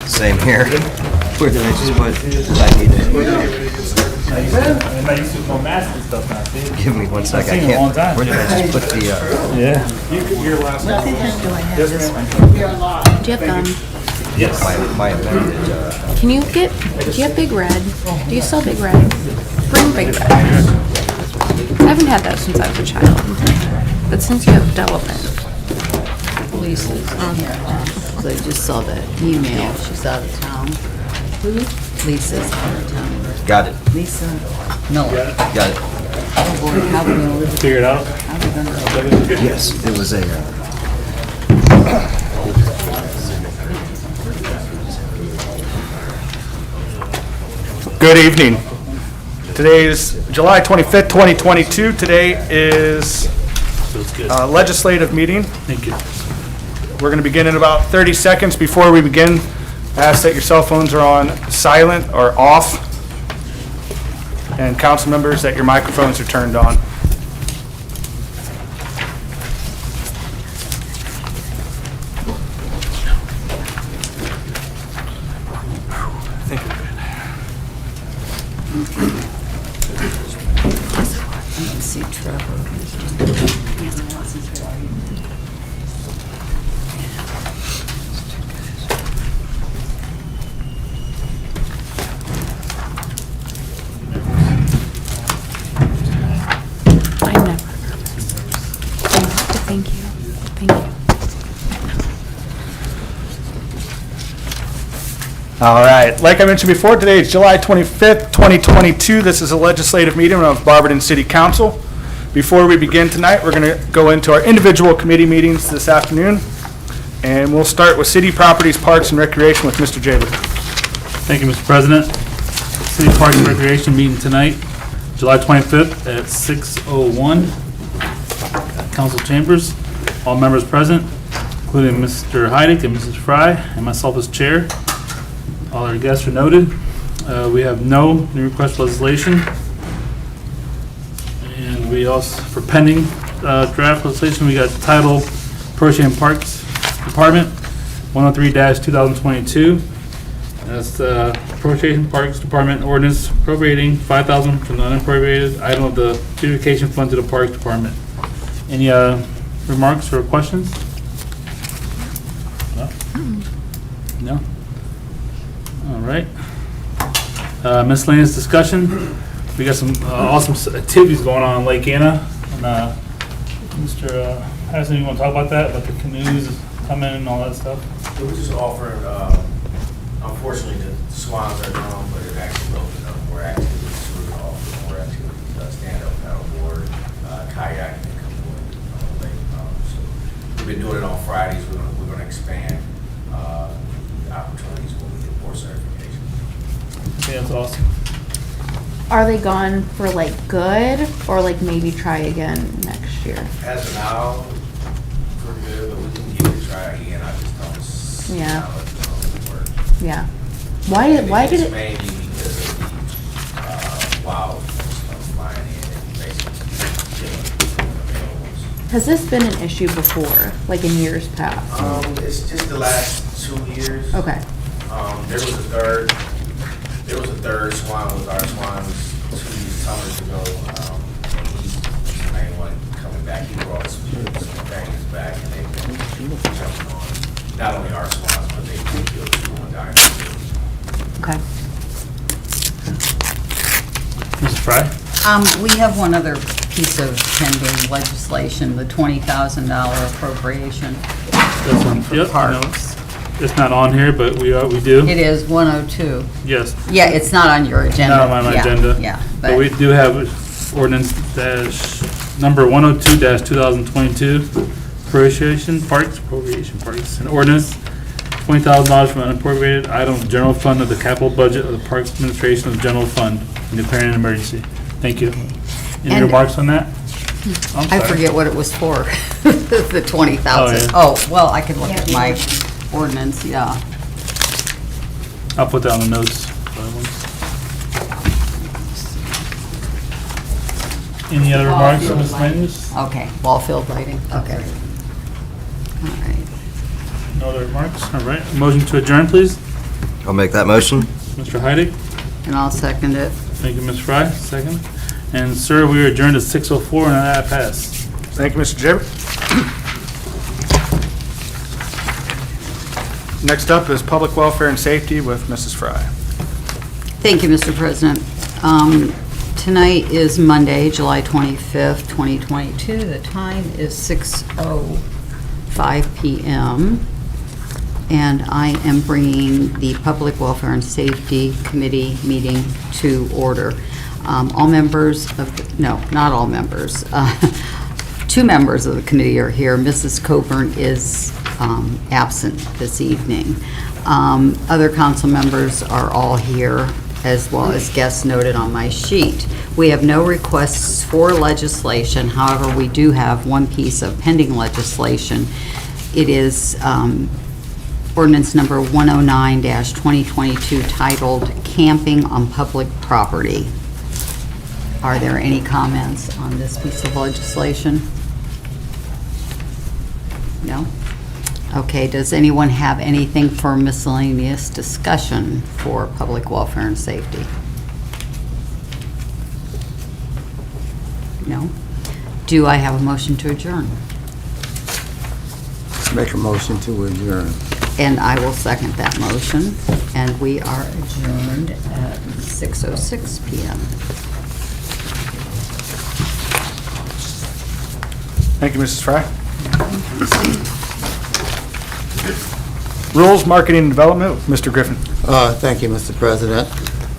Same here. Where did I just put? I need it. I used to no mask and stuff now, see? Give me 1 sec. I seen it a long can't. time. Where did I just put the? Yeah. What the heck do I have this one? Do you have gum? Yes. My amended. Can you get, do you have Big Red? Do you sell Big Red? Bring Big Red. I haven't had that since I was a child. But since you have development. Lisa's on here. So I just saw the email. She's out of town. Who? Lisa's out of town. Got it. Lisa Miller. Got it. Oh boy, how we gonna live? Figure it out. How we gonna live? Yes, it was a. Good evening. Today is July 25th, 2022. Today is a legislative meeting. Thank you. We're going to begin in about 30 seconds. Before we begin, ask that your cell phones are on silent or off, and council members that your microphones are turned on. I think we're good. I can see Trevor. I'm never nervous. Thank you. Thank you. All right, like I mentioned before, today is July 25th, 2022. This is a legislative meeting of Barberton City Council. Before we begin tonight, we're going to go into our individual committee meetings this afternoon, and we'll start with City Properties, Parks, and Recreation with Mr. Jaber. Thank you, Mr. President. City Park and Recreation meeting tonight, July 25th at 6:01. Council chambers, all members present, including Mr. Heidick and Mrs. Fry, and myself as chair. All our guests are noted. We have no new request for legislation. And we also, for pending draft legislation, we got title Appropriation Parks Department 103-2022. That's the Appropriation Parks Department ordinance appropriating $5,000 from the unappropriated item of the beautification fund to the Parks Department. Any remarks or questions? No? No? All right. Miscellaneous discussion. We got some awesome activities going on in Lake Anna. And Mr. Harrison, you want to talk about that? About the canoes coming and all that stuff? We're just offering, unfortunately, the swans are gone, but it actually opened up more activities. So we're offering more activities, stand-up paddleboard, kayaking, and canoeing on the lake. So we've been doing it on Fridays. We're going to expand the opportunities when we get more certification. Yeah, that's awesome. Are they gone for like good or like maybe try again next year? As of now, pretty good, but we can give it a try again. I just don't see Yeah. how it's going to work. Yeah. Why did It's it? mainly because of the wild stuff flying in and basically killing the animals. Has this been an issue before, like in years past? It's just the last 2 years. Okay. There was a third swan, was our swan, was 2 summers ago. And he's the main one coming back. He brought some things back and they've been jumping on not only our swans, but they've killed 2 on dinosaurs. Okay. Mrs. Fry? We have one other piece of pending legislation, the $20,000 appropriation That's on, for yep, I know. parks. It's not on here, but we do. It is 102. Yes. Yeah, it's not on your agenda. Not on my Yeah, agenda. Yeah, But we do have ordinance number 102-2022, appropriation parks, an ordinance, $20,000 from an unappropriated item of the general fund of the capital budget of the Parks Administration of the general fund and declaring an emergency. Thank you. Any And- remarks on that? I'm I sorry. forget what it was for, the 20,000. Oh, Oh, well, I can look at my ordinance, yeah. I'll put that on the notes. Any other remarks on miscellaneous? Okay, ball field lighting, okay. All right. No other remarks? All right. Motion to adjourn, please. I'll make that motion. Mr. Heidig? And I'll second it. Thank you, Ms. Fry, second. And sir, we are adjourned at 6:04 and that passed. Thank you, Mr. Jaber. Next up is Public Welfare and Safety with Mrs. Fry. Thank you, Mr. President. Tonight is Monday, July 25th, 2022. The time is 6:05 p.m. And I am bringing the Public Welfare and Safety Committee meeting to order. All members of, no, not all members. 2 members of the committee are here. Mrs. Coburn is absent this evening. Other council members are all here, as well as guests noted on my sheet. We have no requests for legislation. However, we do have one piece of pending legislation. It is Ordinance Number 109-2022 titled Camping on Public Property. Are there any comments on this piece of legislation? No? Okay, does anyone have anything for miscellaneous discussion for public welfare and safety? No? Do I have a motion to adjourn? Make a motion to adjourn. And I will second that motion. And we are adjourned at 6:06 p.m. Thank you, Mrs. Fry. Rules, Marketing, and Development with Mr. Griffin. Thank you, Mr. President.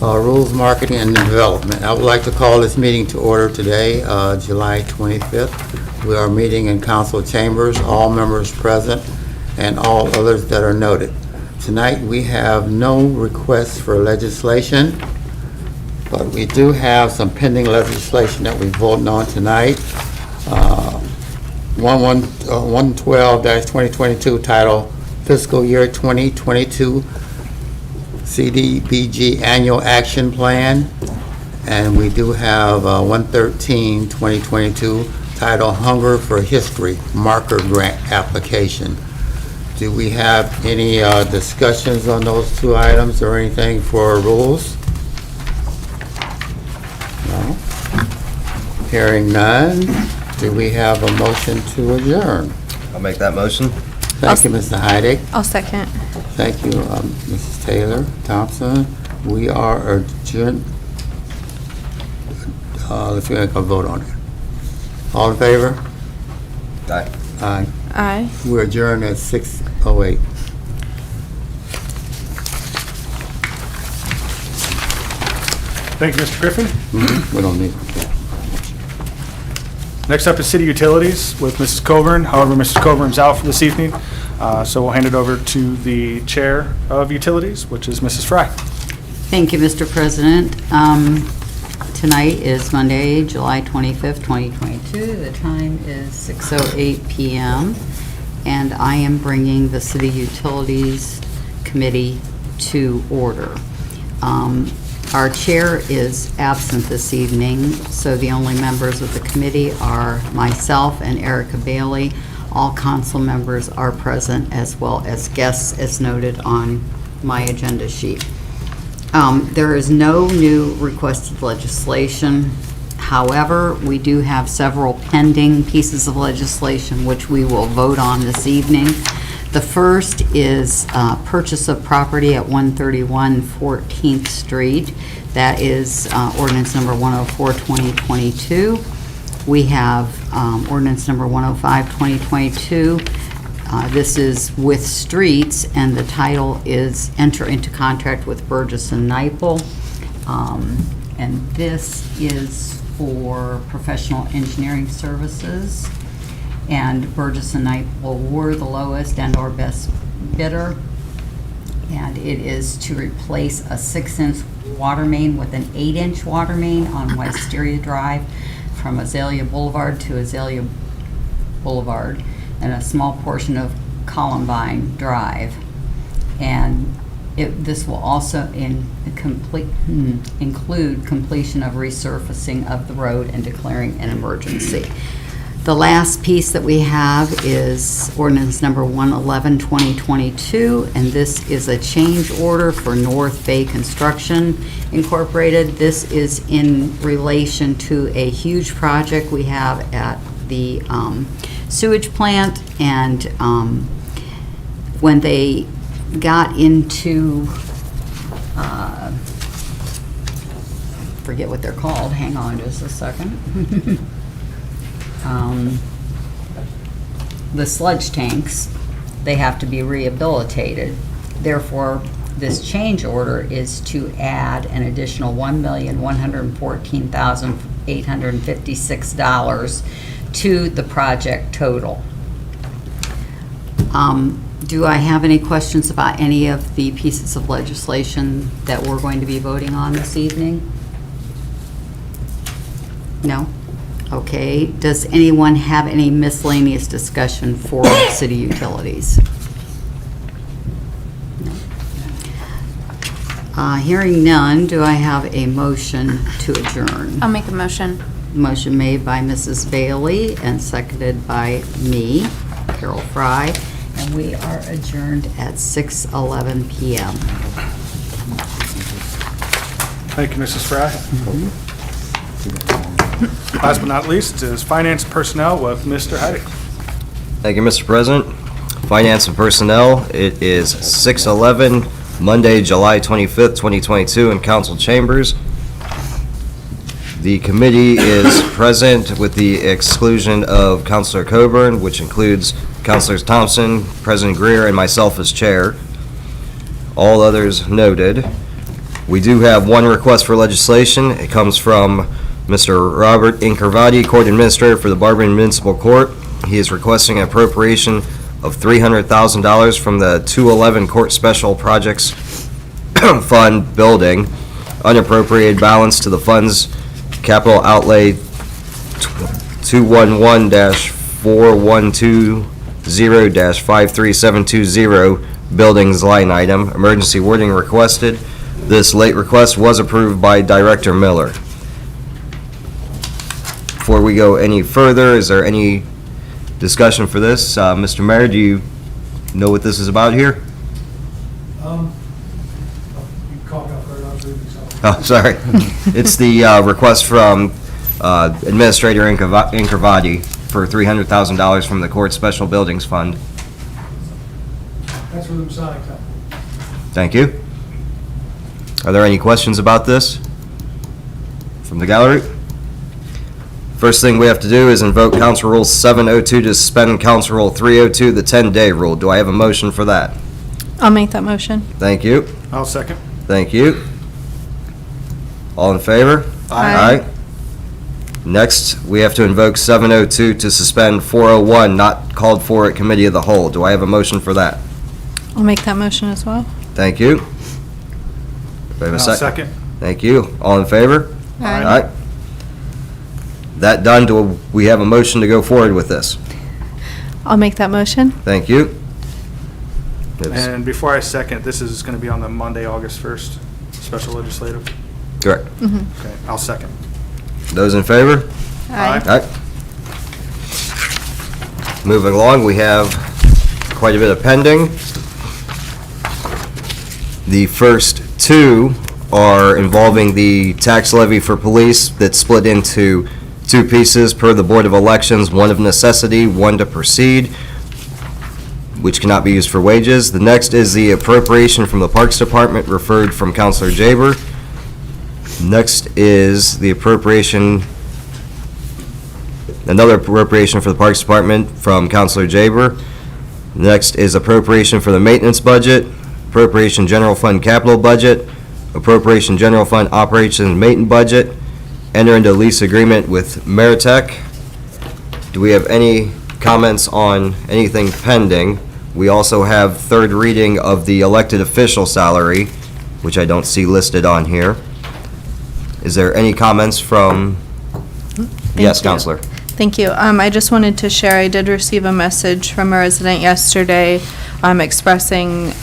Rules, Marketing, and Development. I would like to call this meeting to order today, July 25th. We are meeting in council chambers, all members present, and all others that are noted. Tonight, we have no requests for legislation, but we do have some pending legislation that we're voting on tonight. 112-2022 title Fiscal Year 2022 CDBG Annual Action Plan. And we do have 113-2022 title Hunger for History Marker Grant Application. Do we have any discussions on those 2 items or anything for rules? No? Hearing none. Do we have a motion to adjourn? I'll make that motion. Thank you, Mr. Heidig. I'll second. Thank you, Mrs. Taylor Thompson. We are adjourned. Let's go vote on it. All in favor? Aye. Aye. Aye. We're adjourned at 6:08. Thank you, Mr. Griffin. We don't need. Next up is City Utilities with Mrs. Coburn. However, Mrs. Coburn's out for this evening, so we'll hand it over to the Chair of Utilities, which is Mrs. Fry. Thank you, Mr. President. Tonight is Monday, July 25th, 2022. The time is 6:08 p.m. and I am bringing the City Utilities Committee to order. Our chair is absent this evening, so the only members of the committee are myself and Erica Bailey. All council members are present, as well as guests, as noted on my agenda sheet. There is no new requested legislation. However, we do have several pending pieces of legislation which we will vote on this evening. The first is purchase of property at 131 14th Street. That is ordinance number 104-2022. We have ordinance number 105-2022. This is with streets, and the title is enter into contract with Burgess and Nyepel. And this is for professional engineering services. And Burgess and Nyepel were the lowest and or best bidder. And it is to replace a 6-inch water main with an 8-inch water main on Wisteria Drive from Azalea Boulevard to Azalea Boulevard, and a small portion of Columbine Drive. And this will also include completion of resurfacing of the road and declaring an emergency. The last piece that we have is ordinance number 111, 2022, and this is a change order for North Bay Construction Incorporated. This is in relation to a huge project we have at the sewage plant, and when they got into, forget what they're called, hang on just a second. The sludge tanks, they have to be rehabilitated. Therefore, this change order is to add an additional $1,114,856 to the project total. Do I have any questions about any of the pieces of legislation that we're going to be voting on this evening? No? Okay. Does anyone have any miscellaneous discussion for city utilities? No. Hearing none, do I have a motion to adjourn? I'll make a motion. Motion made by Mrs. Bailey and seconded by me, Carol Fry, and we are adjourned at 6:11 p.m. Thank you, Mrs. Fry. Last but not least is Finance Personnel with Mr. Heidi. Thank you, Mr. President. Finance and Personnel, it is 6:11, Monday, July 25th, 2022, in council chambers. The committee is present with the exclusion of Councilor Coburn, which includes Councilors Thompson, President Greer, and myself as chair. All others noted. We do have one request for legislation. It comes from Mr. Robert Incarvati, Court Administrator for the Barberton Municipal Court. He is requesting an appropriation of $300,000 from the 211 Court Special Projects Fund building, unappropriated balance to the fund's capital outlay 211-4120-53720 buildings line item. Emergency wording requested. This late request was approved by Director Miller. Before we go any further, is there any discussion for this? Mr. Mayor, do you know what this is about here? You caught me off guard, I was reading something. Oh, sorry. It's the request from Administrator Incarvati for $300,000 from the Court Special Buildings Fund. That's for the Masonic Temple. Thank you. Are there any questions about this from the gallery? First thing we have to do is invoke Council Rule 702 to suspend Council Rule 302, the 10-day rule. Do I have a motion for that? I'll make that motion. Thank you. I'll second. Thank you. All in favor? Aye. Next, we have to invoke 702 to suspend 401, not called for at Committee of the Whole. Do I have a motion for that? I'll make that motion as well. Thank you. Do I have a I'll second? second. Thank you. All in favor? Aye. That done, do we have a motion to go forward with this? I'll make that motion. Thank you. And before I second, this is going to be on the Monday, August 1st, special legislative. Correct. Okay, I'll second. Those in favor? Aye. Aye. Moving along, we have quite a bit of pending. The first two are involving the tax levy for police that's split into two pieces per the Board of Elections, one of necessity, one to proceed, which cannot be used for wages. The next is the appropriation from the Parks Department referred from Councilor Jaber. Next is the appropriation, another appropriation for the Parks Department from Councilor Jaber. Next is appropriation for the maintenance budget, appropriation general fund capital budget, appropriation general fund operations and maintenance budget, enter into lease agreement with Meritech. Do we have any comments on anything pending? We also have third reading of the elected official salary, which I don't see listed on here. Is there any comments from? Yes, Counselor. Thank you. I just wanted to share, I did receive a message from a resident yesterday expressing,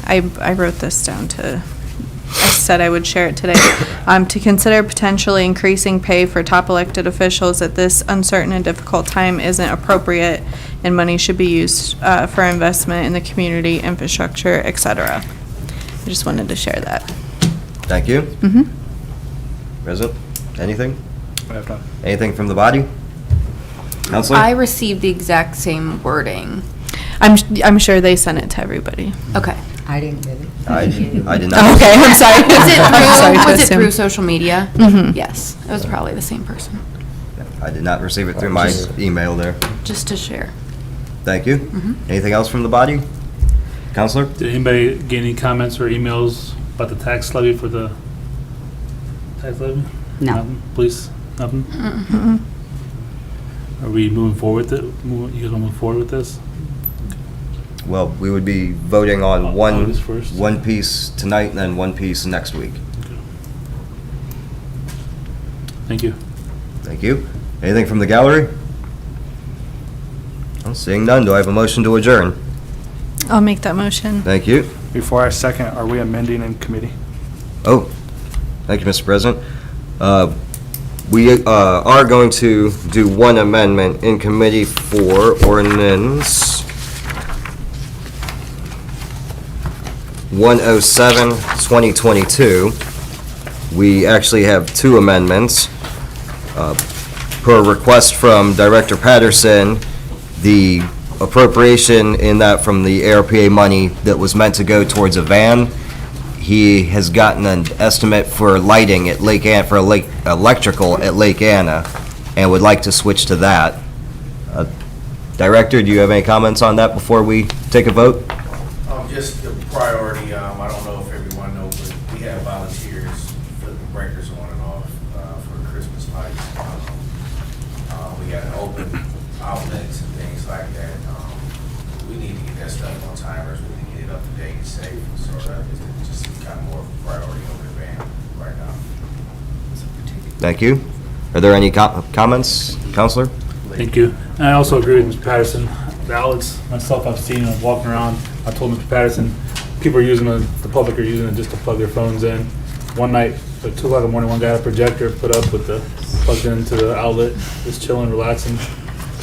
I wrote this down to, I said I would share it today. To consider potentially increasing pay for top elected officials at this uncertain and difficult time isn't appropriate, and money should be used for investment in the community, infrastructure, etc. I just wanted to share that. Thank you. Mm-hmm. President, anything? I have none. Anything from the body? Counselor? I received the exact same wording. I'm sure they sent it to everybody. Okay. I didn't get it. I did not. Okay, I'm sorry. I'm sorry to Was it assume. through social media? Mhm. Yes, it was probably the same person, I did not receive it through my email there. just to share. Thank you. Anything else from the body? Counselor? Did anybody get any comments or emails about the tax levy for the tax levy? No. Nothing? Police? Nothing? Are we moving forward with it? You guys want to move forward with this? Well, we would be voting on August 1st. one piece tonight and then one piece next week. Thank you. Thank you. Anything from the gallery? Well, seeing none, do I have a motion to adjourn? I'll make that motion. Thank you. Before I second, are we amending in committee? Oh, thank you, Mr. President. We are going to do one amendment in committee for ordinance 107, 2022. We actually have two amendments. Per request from Director Patterson, the appropriation in that from the ARPA money that was meant to go towards a van, he has gotten an estimate for lighting at Lake Anna, for electrical at Lake Anna, and would like to switch to that. Director, do you have any comments on that before we take a vote? Just the priority, I don't know if everyone knows, but we have volunteers flipping breakers on and off for Christmas lights. We got open outlets and things like that. We need to get that stuff on timers, we need to get it up to date and safe, so that is just kind of more of a priority over the van right now. Thank you. Are there any comments, Counselor? Thank you. And I also agree with Mr. Patterson. The outlets, myself, I've seen them walking around. I told Mr. Patterson, people are using it, the public are using it just to plug their phones in. One night, at 2 o'clock in the morning, one guy had a projector put up with the, plugged into the outlet, just chilling, relaxing.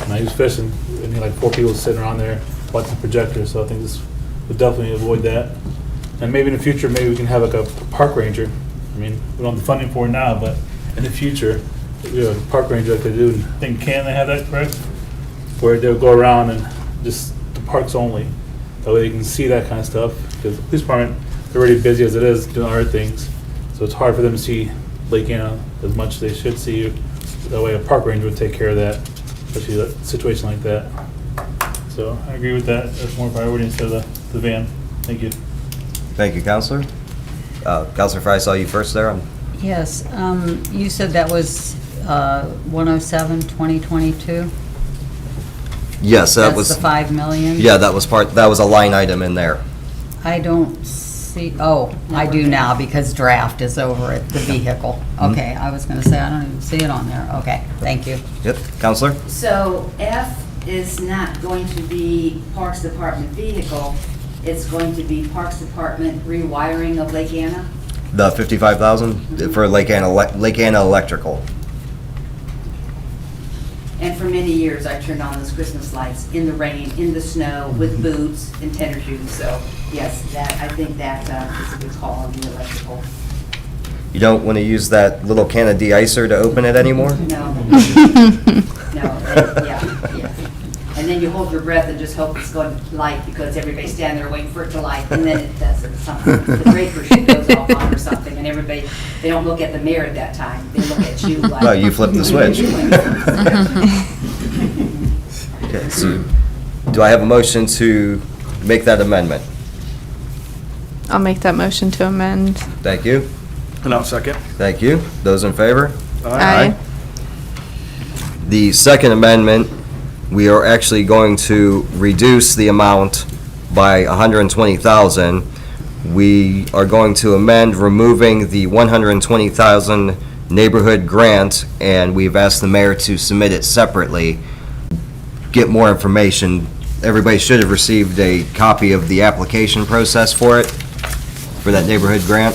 And he was fishing, and he had like 4 people sitting around there watching the projector, so I think this would definitely avoid that. And maybe in the future, maybe we can have like a park ranger. I mean, we don't have the funding for it now, but in the future, we have a park ranger like they do. I think they have that, correct? Where they'll go around and just the parks only. That way they can see that kind of stuff. Because the police department, they're already busy as it is doing other things. So it's hard for them to see Lake Anna as much as they should see you. That way a park ranger would take care of that, especially a situation like that. So I agree with that. That's more priority instead of the van. Thank you. Thank you, Counselor. Counselor Fry, I saw you first there. Yes, you said that was 107, 2022? Yes, that was. That's the 5 million? Yeah, that was a line item in there. I don't see, oh, I do now because draft is over at the vehicle. Okay, I was going to say, I don't even see it on there. Okay, thank you. Yep, Counselor? So F is not going to be Parks Department vehicle, it's going to be Parks Department rewiring of Lake Anna? The 55,000 for Lake Anna Electrical. And for many years, I turned on those Christmas lights in the rain, in the snow, with boots and tennis shoes. So yes, I think that is a good call on the electrical. You don't want to use that little can of de-icer to open it anymore? No. Yeah. And then you hold your breath and just hope it's going to light because everybody's standing there waiting for it to light, and then it doesn't. The breaker shoot goes off on or something, and everybody, they don't look at the mirror at that time. They look at you like. No, you flip the switch. Okay, so do I have a motion to make that amendment? I'll make that motion to amend. Thank you. And I'll second. Thank you. Those in favor? Aye. The second amendment, we are actually going to reduce the amount by $120,000. We are going to amend removing the $120,000 neighborhood grant, and we've asked the mayor to submit it separately. Get more information. Everybody should have received a copy of the application process for it, for that neighborhood grant.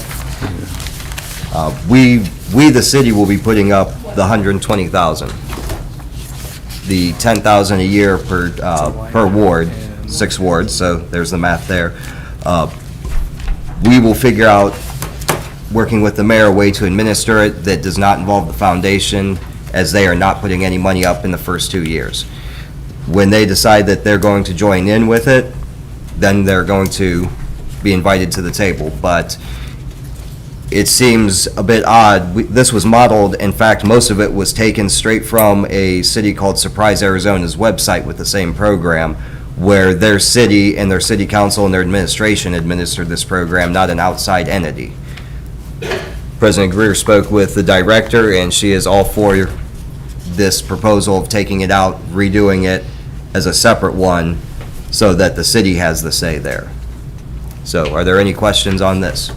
We, the city, will be putting up the 120,000. The 10,000 a year per ward, 6 wards, so there's the math there. We will figure out, working with the mayor, a way to administer it that does not involve the foundation, as they are not putting any money up in the first 2 years. When they decide that they're going to join in with it, then they're going to be invited to the table. But it seems a bit odd. This was modeled, in fact, most of it was taken straight from a city called Surprise, Arizona's website with the same program, where their city and their city council and their administration administered this program, not an outside entity. President Greer spoke with the director, and she is all for this proposal of taking it out, redoing it as a separate one, so that the city has the say there. So, are there any questions on this?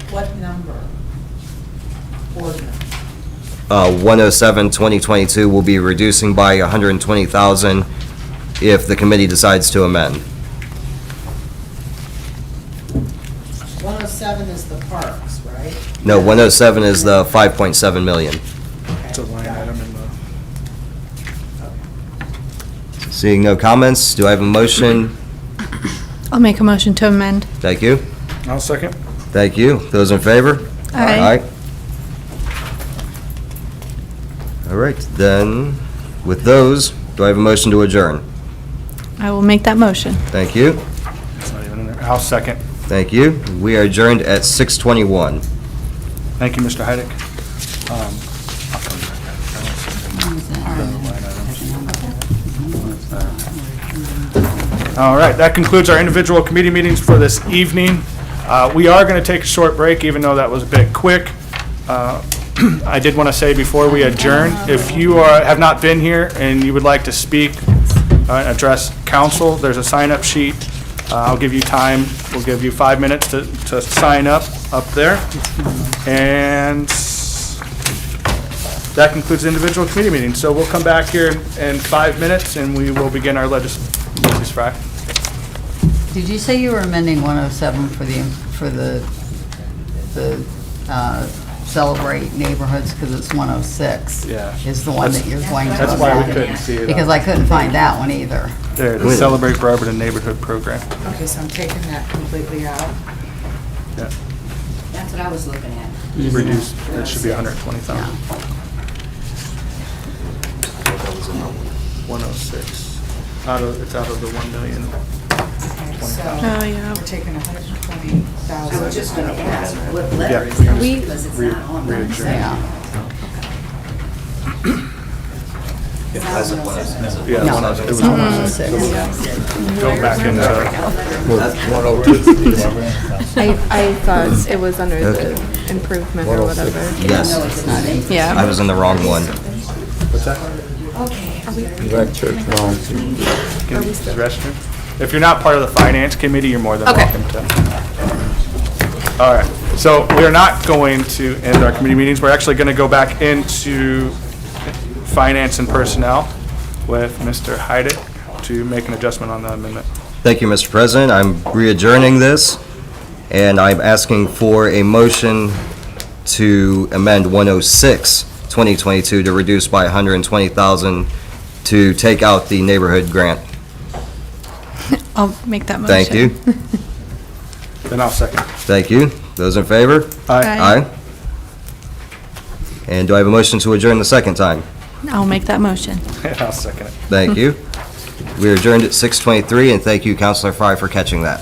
What number? Ordinance. 107-2022 will be reducing by 120,000 if the committee decides to amend. 107 is the parks, right? No, 107 is the 5.7 million. It's a line item in the... Seeing no comments, do I have a motion? I'll make a motion to amend. Thank you. I'll second. Thank you. Those in favor? Aye. All right, then, with those, do I have a motion to adjourn? I will make that motion. Thank you. It's not even in there. I'll second. Thank you. We are adjourned at 6:21. Thank you, Mr. Heidick. All right, that concludes our individual committee meetings for this evening. We are going to take a short break, even though that was a bit quick. I did want to say before we adjourn, if you have not been here and you would like to speak, address council, there's a sign-up sheet. I'll give you time. We'll give you 5 minutes to sign up there. And that concludes the individual committee meeting. So we'll come back here in 5 minutes and we will begin our legislation. Mrs. Fry. Did you say you were amending 107 for the Celebrate Neighborhoods, because it's 106? Yeah. Is the one that you're going to amend? That's why we couldn't see it. Because I couldn't find that one either. There, the Celebrate Barberton Neighborhood Program. Okay, so I'm taking that completely out. Yeah. That's what I was looking at. Reduced, that should be 120,000. 106. It's out of the 1 million. Okay, so Oh, yeah. we're taking 120,000. I was just gonna ask, what letter Yeah, is we that? can Because it's re- not on there. re-adjourn. Yeah. Yeah, No, it was it's not 106. 106. Go back into, I thought it was under the improvement or whatever. Yes, I Yeah. was in the wrong one. what's that? Direct church loan. Restroom? If you're not part of the finance committee, you're more than welcome to. All right, so we are not going to end our committee meetings. We're actually going to go back into finance and personnel with Mr. Heidick to make an adjustment on the amendment. Thank you, Mr. President. I'm re-adjourning this, and I'm asking for a motion to amend 106-2022 to reduce by 120,000 to take out the neighborhood grant. I'll make that motion. Thank you. Then I'll second. Thank you. Those in favor? Aye. And do I have a motion to adjourn the second time? I'll make that motion. I'll second it. Thank you. We are adjourned at 6:23, and thank you, Counselor Fry, for catching that.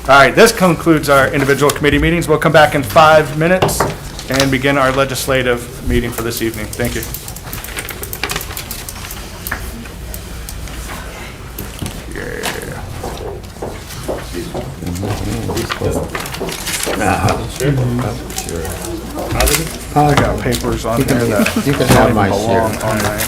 All right, this concludes our individual committee meetings. We'll come back in 5 minutes and begin our legislative meeting for this evening. Thank you. I got papers on there that You can have my don't share. belong on there.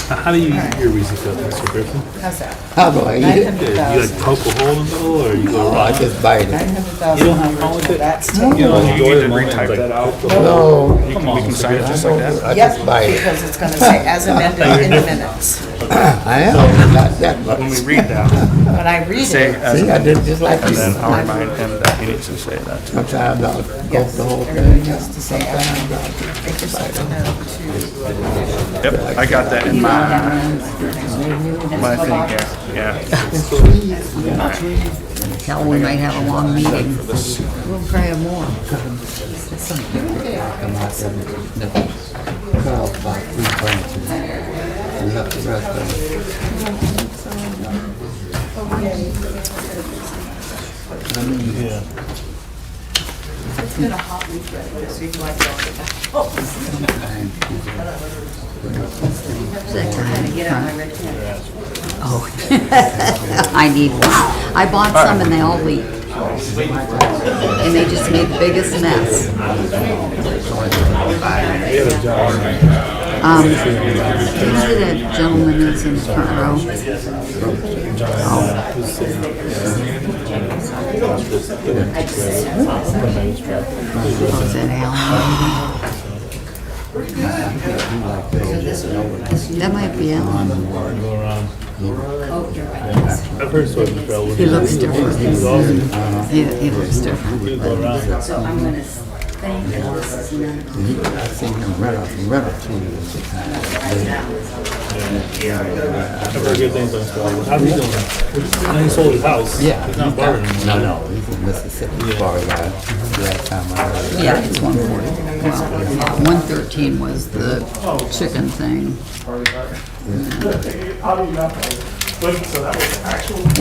How do you use your Reese's Cup, Mr. Griffin? How's that? How do I eat it? You like poke a hole in the hole, or you go Oh, I around? just bite it. 900,000. You don't have a problem with it? That's You taken. know, you need to retype that out. No, We can sign it just like that. I just bite it. Because it's going to say as amended in the minutes. I am, not that much. When we read that, But I read say it. as See, I did just like and you. then I'll remind him that he needs to say that too. Sometimes I'll go the whole Everybody thing. has to say Sometimes after. Take yourself a note too. Yep, I got that in my thing here, yeah. Tell we might have a long meeting. We'll try more. come out there and cut off about 3 branches and left the rest of Yeah. It's been a hot week lately, so you might go get that. Oh, I need one. I bought some and they all leaked. And they just made the biggest mess. Do you know who that gentleman is in the front row? Oh, is that Alan? That might be Alan. Go around. I've heard stories of Phil. He looks different. He's awesome. He looks different. He'll go around. So I'm gonna thank you. This is not. I've seen him run up to I've heard good things on Phil. How's he doing? Now he sold his house. Yeah. He's not Barberton anymore. No, he's in Mississippi as far as last time I heard. Yeah, it's 140. Well, 113 was the chicken thing.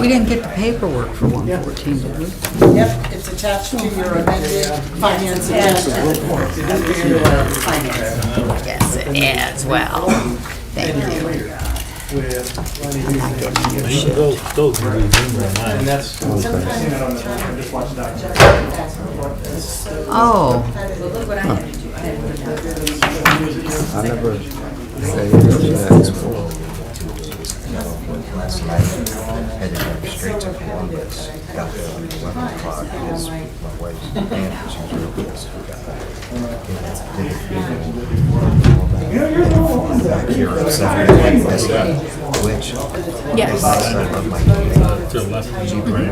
We didn't get the paperwork for 114, did we? Yep, it's attached to your amended finance agenda report. Yes, it is. Well, thank you. I'm not getting your shit. Those can be Zoom right now. Oh, I never say that before. Last night, headed straight to Columbus. Got there at 11 o'clock. Because my wife's aunt, she was real close. We got back. Did the funeral. Back here at 7:30, which Yes. To the left, Jeep right?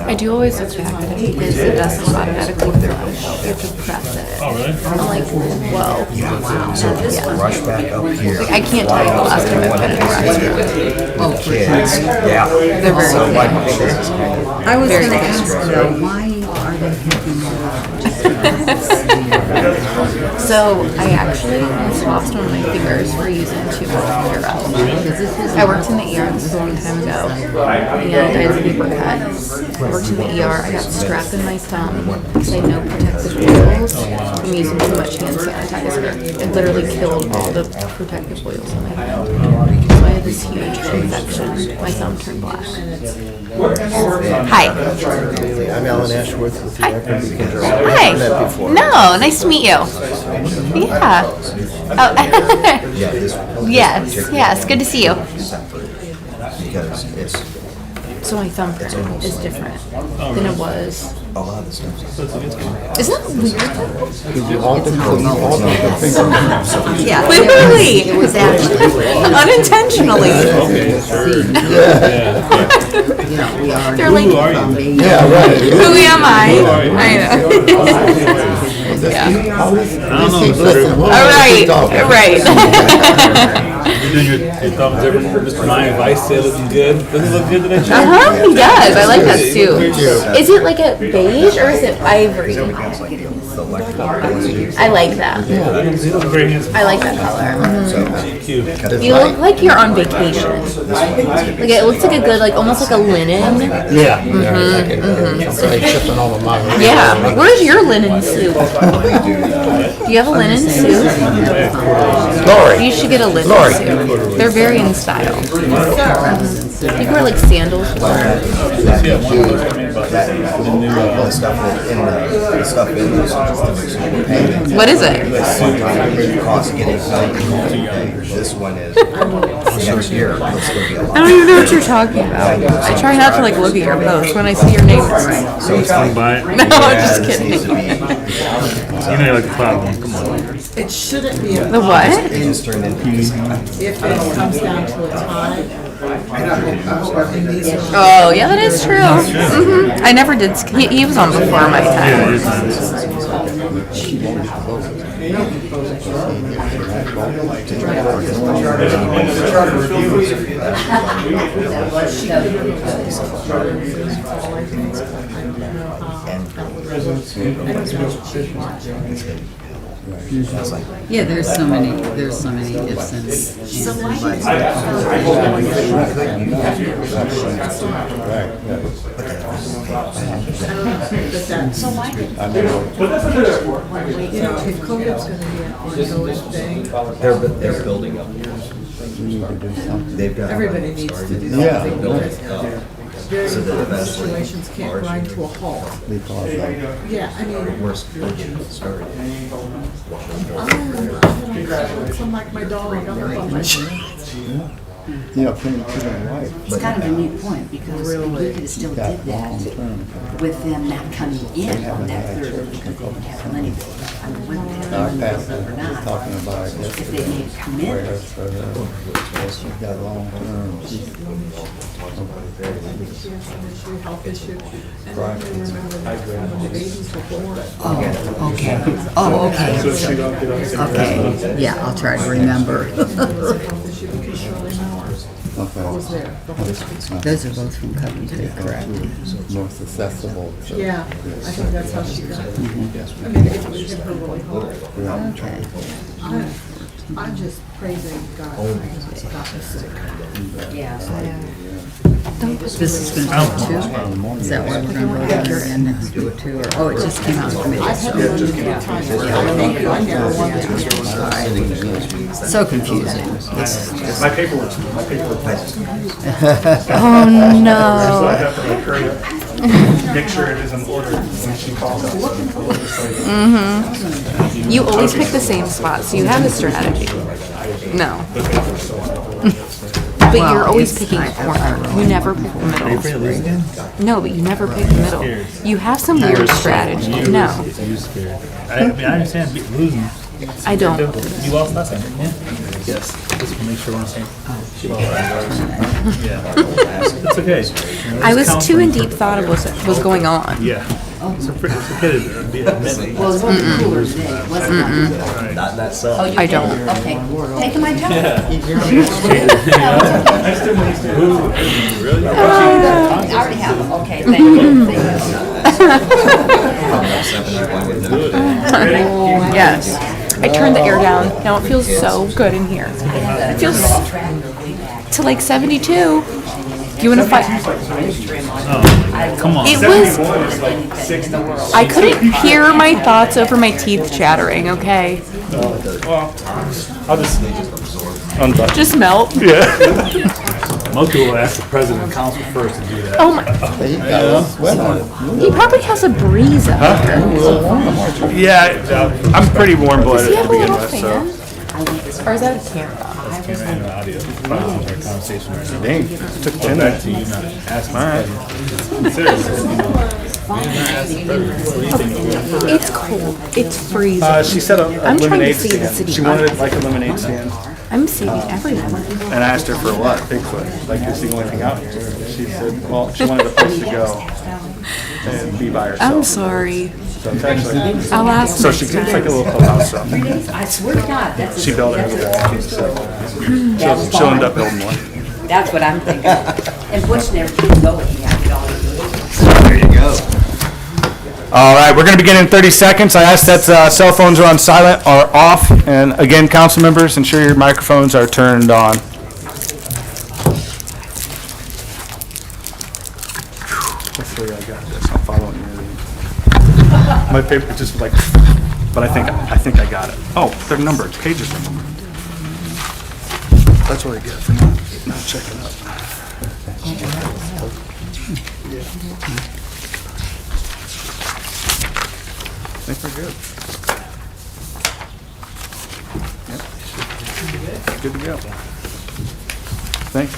I do always look back at it because it doesn't automatically flush. You have to press it. Oh, really? I'm like, whoa. So rush back up here. I can't tell you the last time I've been in the restroom. Kids, yeah. They're very So my clean. business is kind of. I was Very going to nice. ask though, why are they having that? So I actually almost lost one of my fingers for using too much Euro. I worked in the ER, this was a long time ago, and I had a paper cut. I worked in the ER, I got strap in my thumb because I had no protective oils from using too much hand sanitizer. It literally killed all the protective oils in my hand. So I had this huge infection. My thumb turned black. Hi. I'm Alan Ashworth with the Akron Beacon Journal. Hi. I've met before. No, nice to meet you. Yeah. Oh. Yes, good to see you. Because it's So my thumbprint is different than it was. a lot of the stuff. Isn't that weird? You alter the finger. Yeah. Literally. It was actually, Unintentionally. yeah, we are. They're like, Who are you? Yeah, right. who am I? I know. Yeah. I don't know. Listen, we'll All right. talk. Right. You're doing your thumbs different. Mr. Ryan Vice there looking good. Doesn't he look good today? He does. I like that suit. Is it like a beige or is it ivory? I like that. He looks very handsome. I like that color. Cute. You look like you're on vacation. Like it looks like a good, like almost like a linen. Yeah. It's like shipping all of my. Yeah. Where's your linen suit? Do you have a linen suit? Lori. You should get a linen Lori. suit. They're very in style. You can wear like sandals. What is it? This one is next year. It's gonna be a lot. I don't even know what you're talking about. I try not to like look at your posts when I see your name. It's right. So it's coming by. No, I'm just kidding. You know you like the cloud one. Come on. It shouldn't be a The what? If it comes down to a tie. And these are- Oh, yeah, that is true. Mhm. I never did, he was on before my time. Yeah, there's so many ifs and ands and buts. You know, if COVID's gonna be an ongoing thing, They're building up here. They've got. everybody needs to do Yeah. something. Because very So that few eventually situations can't grind to a halt. Yeah, I mean, Worst started. I'm like my dog, I'm up on my It's kind of a neat point, because we could have still did that with them not coming in on that third, because they didn't have money. I mean, whether they had money or not, if they need to come in. health issue. And then they remember that when the babies were born. Okay, yeah, I'll try to remember. Those are both from Coventry, correct? More accessible. Yeah, I think that's how she got it. I mean, it hit her really hard. Okay. I'm just praising God for gotten sick. Yeah. This is going to take two? Is that why we're going to vote on it and next do it two? Or, oh, it just came out of committee, I've had one of the times where I think I never wanted to. so confusing. My paperwork. Oh, no. I have to make sure it is in order when she calls us. You always pick the same spot, so you have a strategy. No. But you're always picking a corner. You never pick the middle. No, but you never pick the middle. You have some weird strategy. No, I mean, I understand losing. I don't. You lost last time, yeah? Yes. Just to make sure we're on the same. Yeah. It's okay. I was too in deep thought of what was going on. Yeah. It's okay to be admitted. Well, it was one of the cooler today, wasn't it? Not that cell. Oh, you I did? don't. Okay. Taking my time. Really? I already have them. Okay, thank you. Yes. I turned the air down. Now it feels so good in here. It feels to like 72. You want to fight? Come on. It was. I couldn't hear my thoughts over my teeth chattering. Okay. I'll just unbutton. Just melt. Most people ask the president and council first to do that. Oh my. He probably has a breeze out there. Yeah, I'm pretty warm-blooded Does he to have a begin little with, so. fan? Or is that a camera? Audio. Our conversation right now. Dang, took 10 Back minutes. to you not asking. All right. It's cold. It's freezing. She said a I'm trying to lemonade see the stand. city. She wanted like a lemonade stand. I'm seeing everyone. And I asked her for what? Bigfoot. Like, it's the only thing out here. She said, well, she wanted a place to go and be by herself. I'm sorry. So it's actually, I'll ask so next she gets time. like a little clubhouse stuff. I swear to God, that's. She built it over there. She'll end up building one. That's what I'm thinking. And Bush never did go, he had it all. There you go. All right, we're going to begin in 30 seconds. I ask that cell phones are on silent or off. And again, council members, ensure your microphones are turned on. Hopefully I got this. I'm following your lead. My paper just like, but I think I got it. Oh, they're numbered. Pages are numbered. That's what I get for not checking up. I think we're good. Yep. Good to go. Thanks.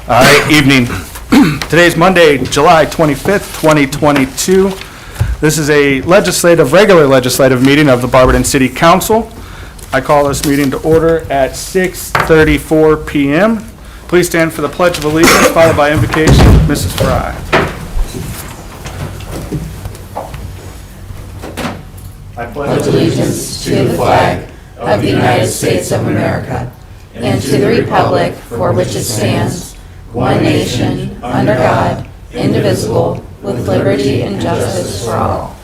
All right, evening. Today is Monday, July 25th, 2022. This is a regular legislative meeting of the Barberton City Council. I call this meeting to order at 6:34 PM. Please stand for the Pledge of Allegiance, followed by invocation. Mrs. Fry. I pledge Allegiance to the flag of the United States of America and to the republic for which it stands, one nation, under God, indivisible, with liberty and justice for all.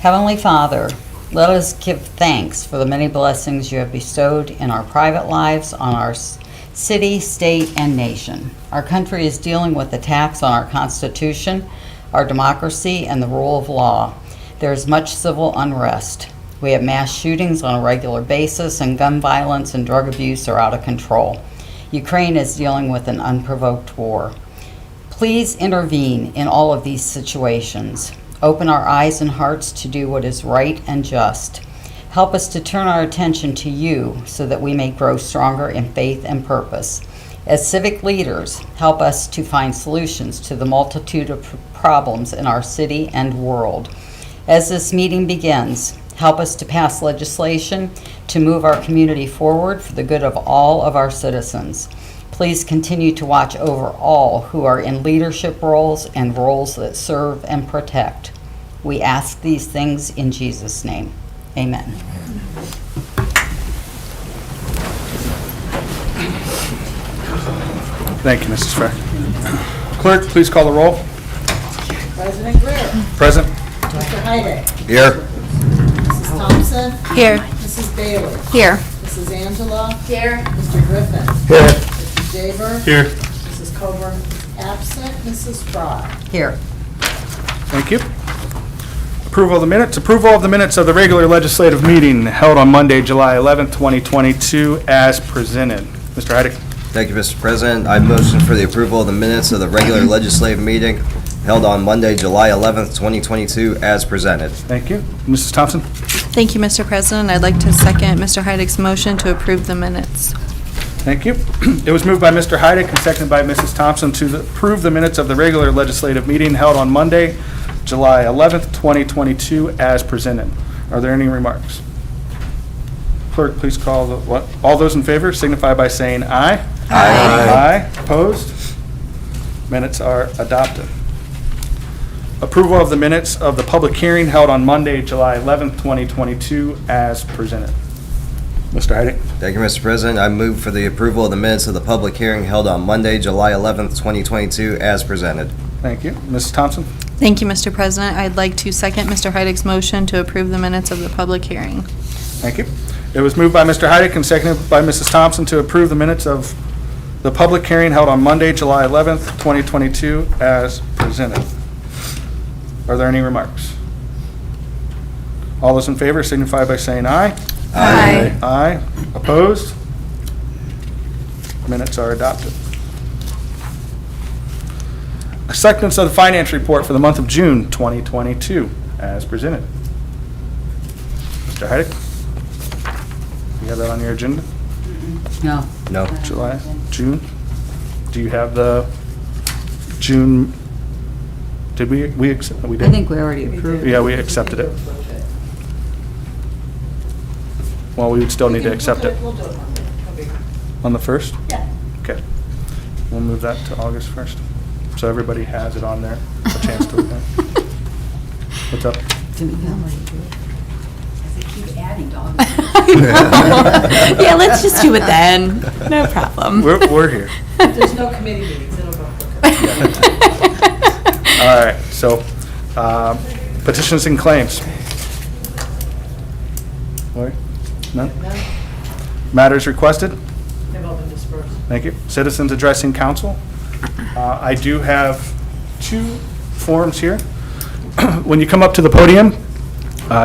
Heavenly Father, let us give thanks for the many blessings you have bestowed in our private lives, on our city, state, and nation. Our country is dealing with attacks on our Constitution, our democracy, and the rule of law. There is much civil unrest. We have mass shootings on a regular basis, and gun violence and drug abuse are out of control. Ukraine is dealing with an unprovoked war. Please intervene in all of these situations. Open our eyes and hearts to do what is right and just. Help us to turn our attention to you so that we may grow stronger in faith and purpose. As civic leaders, help us to find solutions to the multitude of problems in our city and world. As this meeting begins, help us to pass legislation to move our community forward for the good of all of our citizens. Please continue to watch over all who are in leadership roles and roles that serve and protect. We ask these things in Jesus' name. Amen. Thank you, Mrs. Fry. Clerk, please call the roll. President Greer. Present. Mr. Heidick. Here. Mrs. Thompson. Here. Mrs. Bailey. Here. Mrs. Angela. Here. Mr. Griffin. Here. Mr. Jaber. Here. Mrs. Coburn absent. Mrs. Fry. Here. Thank you. Approval of the minutes. Approval of the minutes of the regular legislative meeting held on Monday, July 11th, 2022, as presented. Mr. Heidick. Thank you, Mr. President. I motion for the approval of the minutes of the regular legislative meeting held on Monday, July 11th, 2022, as presented. Thank you. Mrs. Thompson. Thank you, Mr. President. I'd like to second Mr. Heidick's motion to approve the minutes. Thank you. It was moved by Mr. Heidick and seconded by Mrs. Thompson to approve the minutes of the regular legislative meeting held on Monday, July 11th, 2022, as presented. Are there any remarks? Clerk, please call the, what? All those in favor signify by saying aye. Aye. Opposed? Minutes are adopted. Approval of the minutes of the public hearing held on Monday, July 11th, 2022, as presented. Mr. Heidick. Thank you, Mr. President. I move for the approval of the minutes of the public hearing held on Monday, July 11th, 2022, as presented. Thank you. Mrs. Thompson. Thank you, Mr. President. I'd like to second Mr. Heidick's motion to approve the minutes of the public hearing. Thank you. It was moved by Mr. Heidick and seconded by Mrs. Thompson to approve the minutes of the public hearing held on Monday, July 11th, 2022, as presented. Are there any remarks? All those in favor signify by saying aye. Aye. Aye. Opposed? Minutes are adopted. Acceptance of the finance report for the month of June 2022, as presented. Mr. Heidick? You have that on your agenda? No. No. June? Do you have the June, did we accept, we did? I think we already approved. Yeah, we accepted it. Well, we would still need to accept it. We'll do it Monday. It'll be- On the 1st? Yeah. Okay. We'll move that to August 1st. So everybody has it on there, a chance to look at it. What's up? They keep adding dogs. Yeah, let's just do it then. No problem. We're here. If there's no committee meetings, it'll go quicker. All right, so petitions and claims. Lori? None? No, Matters requested? they've all been dispersed. Thank you. Citizens addressing council. I do have 2 forms here. When you come up to the podium,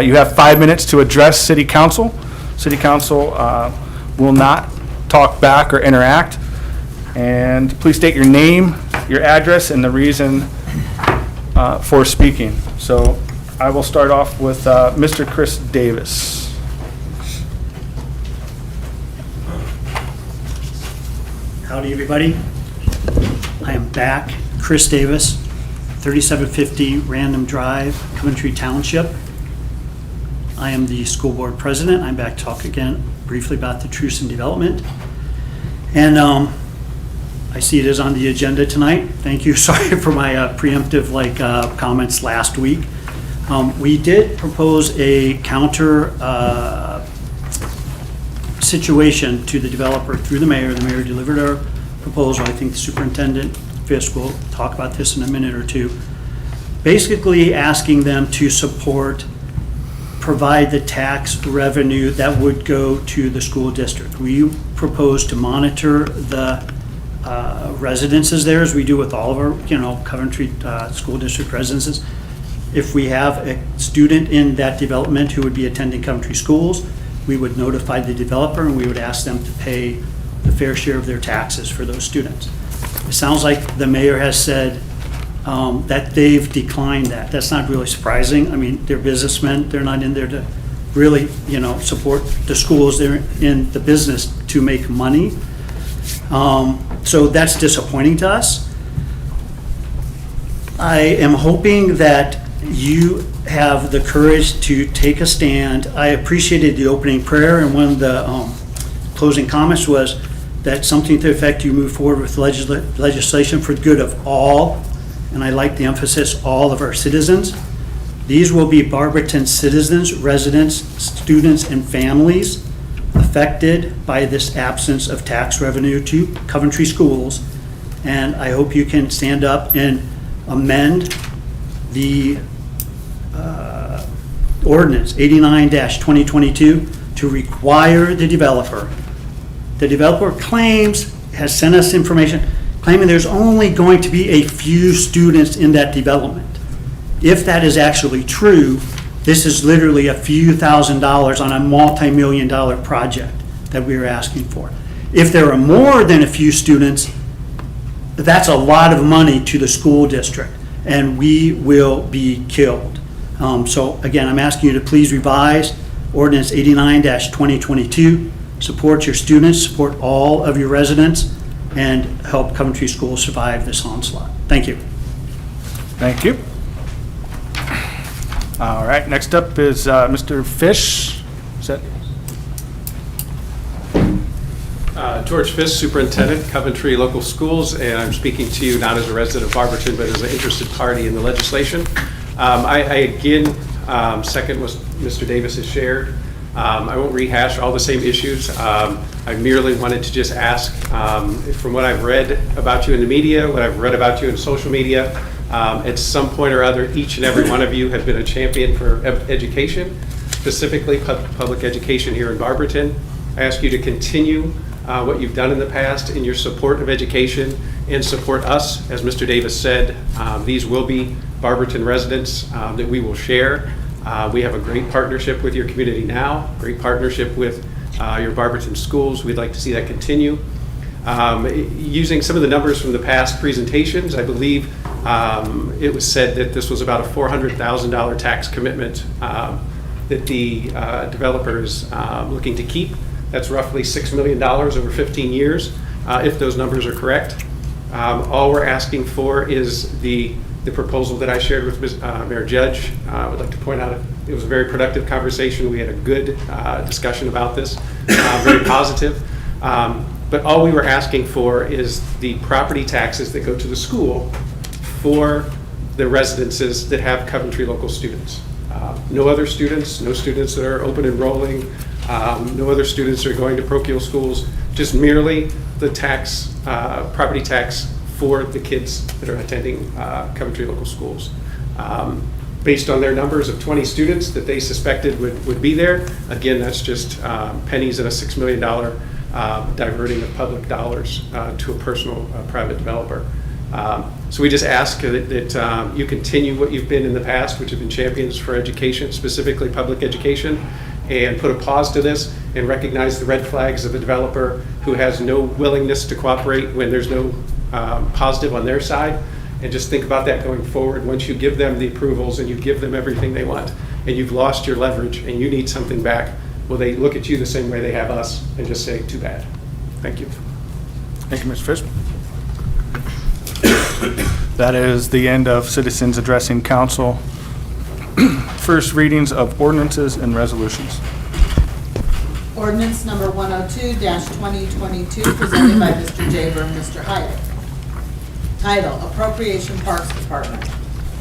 you have 5 minutes to address city council. City council will not talk back or interact. And please state your name, your address, and the reason for speaking. So I will start off with Mr. Chris Davis. Howdy, everybody. I am back. Chris Davis, 3750 Random Drive, Coventry Township. I am the school board president. I'm back to talk again briefly about the Truson development. And I see it is on the agenda tonight. Thank you. Sorry for my preemptive comments last week. We did propose a counter situation to the developer through the mayor. The mayor delivered our proposal. I think the superintendent Fisk will talk about this in a minute or two. Basically asking them to provide the tax revenue that would go to the school district. We propose to monitor the residences there, as we do with all of our, Coventry school district residences. If we have a student in that development who would be attending Coventry schools, we would notify the developer and we would ask them to pay the fair share of their taxes for those students. It sounds like the mayor has said that they've declined that. That's not really surprising. I mean, they're businessmen. They're not in there to really, support the schools. They're in the business to make money. So that's disappointing to us. I am hoping that you have the courage to take a stand. I appreciated the opening prayer, and one of the closing comments was that something to the effect you move forward with legislation for the good of all, and I like the emphasis, all of our citizens. These will be Barberton citizens, residents, students, and families affected by this absence of tax revenue to Coventry schools, and I hope you can stand up and amend the Ordinance 89-2022 to require the developer. The developer has sent us information claiming there's only going to be a few students in that development. If that is actually true, this is literally a few $1,000s on a multi-million-dollar project that we are asking for. If there are more than a few students, that's a lot of money to the school district, and we will be killed. So again, I'm asking you to please revise Ordinance 89-2022, support your students, support all of your residents, and help Coventry schools survive this onslaught. Thank you. Thank you. All right, next up is Mr. Fish. Is that? George Fisk, Superintendent, Coventry Local Schools, and I'm speaking to you not as a resident of Barberton, but as an interested party in the legislation. I again second what Mr. Davis has shared. I won't rehash all the same issues. I merely wanted to just ask, from what I've read about you in the media, what I've read about you in social media, at some point or other, each and every one of you have been a champion for education, specifically public education here in Barberton. I ask you to continue what you've done in the past in your support of education and support us. As Mr. Davis said, these will be Barberton residents that we will share. We have a great partnership with your community now, great partnership with your Barberton schools. We'd like to see that continue. Using some of the numbers from the past presentations, I believe it was said that this was about a $400,000 tax commitment that the developer is looking to keep. That's roughly $6 million over 15 years, if those numbers are correct. All we're asking for is the proposal that I shared with Mayor Judge. I would like to point out it was a very productive conversation. We had a good discussion about this, very positive. But all we were asking for is the property taxes that go to the school for the residences that have Coventry local students. No other students, no students that are open enrolling, no other students that are going to parochial schools, just merely the tax, property tax for the kids that are attending Coventry local schools. Based on their numbers of 20 students that they suspected would be there, again, that's just pennies in a $6 million diverting of public dollars to a personal private developer. So we just ask that you continue what you've been in the past, which have been champions for education, specifically public education, and put a pause to this and recognize the red flags of a developer who has no willingness to cooperate when there's no positive on their side, and just think about that going forward. Once you give them the approvals and you give them everything they want and you've lost your leverage and you need something back, will they look at you the same way they have us and just say, too bad? Thank you. Thank you, Mr. Fish. That is the end of citizens addressing council. First readings of ordinances and resolutions. Ordinance number 102-2022, presented by Mr. Jaber and Mr. Hyde. Title, Appropriation Parks Department.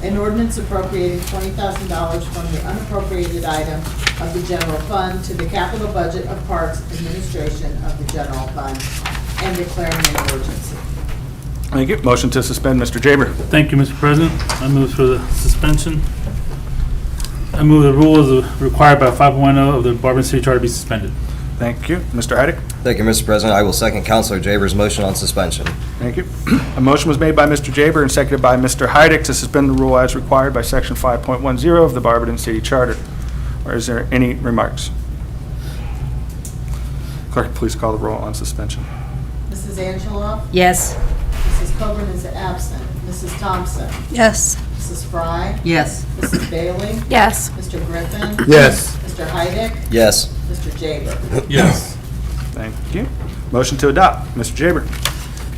An ordinance appropriating $20,000 from the unappropriated item of the general fund to the capital budget of Parks Administration of the general fund and declaring an emergency. Thank you. Motion to suspend, Mr. Jaber. Thank you, Mr. President. I move for the suspension. I move the rule as required by 5.10 of the Barberton City Charter be suspended. Thank you. Mr. Heidick? Thank you, Mr. President. I will second Counselor Jaber's motion on suspension. Thank you. A motion was made by Mr. Jaber and seconded by Mr. Heidick to suspend the rule as required by Section 5.10 of the Barberton City Charter. Or is there any remarks? Clerk, please call the roll on suspension. Mrs. Angeloff? Yes. Mrs. Coburn is absent. Mrs. Thompson? Yes. Mrs. Fry? Yes. Mrs. Bailey? Yes. Mr. Griffin? Yes. Mr. Heidick? Yes. Mr. Jaber? Yes. Thank you. Motion to adopt, Mr. Jaber.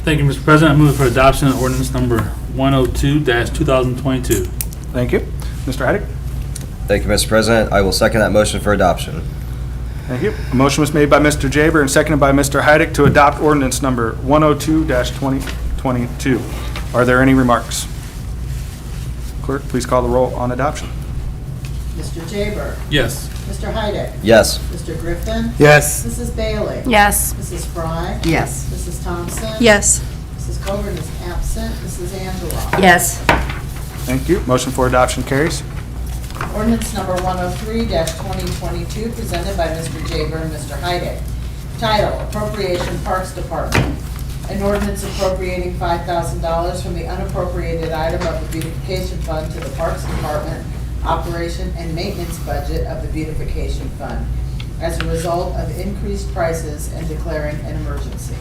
Thank you, Mr. President. I move for adoption of ordinance number 102-2022. Thank you. Mr. Heidick? Thank you, Mr. President. I will second that motion for adoption. Thank you. A motion was made by Mr. Jaber and seconded by Mr. Heidick to adopt ordinance number 102-2022. Are there any remarks? Clerk, please call the roll on adoption. Mr. Jaber? Yes. Mr. Heidick? Yes. Mr. Griffin? Yes. Mrs. Bailey? Yes. Mrs. Fry? Yes. Mrs. Thompson? Yes. Mrs. Coburn is absent. Mrs. Angeloff? Yes. Thank you. Motion for adoption carries. Ordinance number 103-2022, presented by Mr. Jaber and Mr. Heidick. Title, Appropriation Parks Department. An ordinance appropriating $5,000 from the unappropriated item of the beautification fund to the Parks Department operation and maintenance budget of the beautification fund as a result of increased prices and declaring an emergency.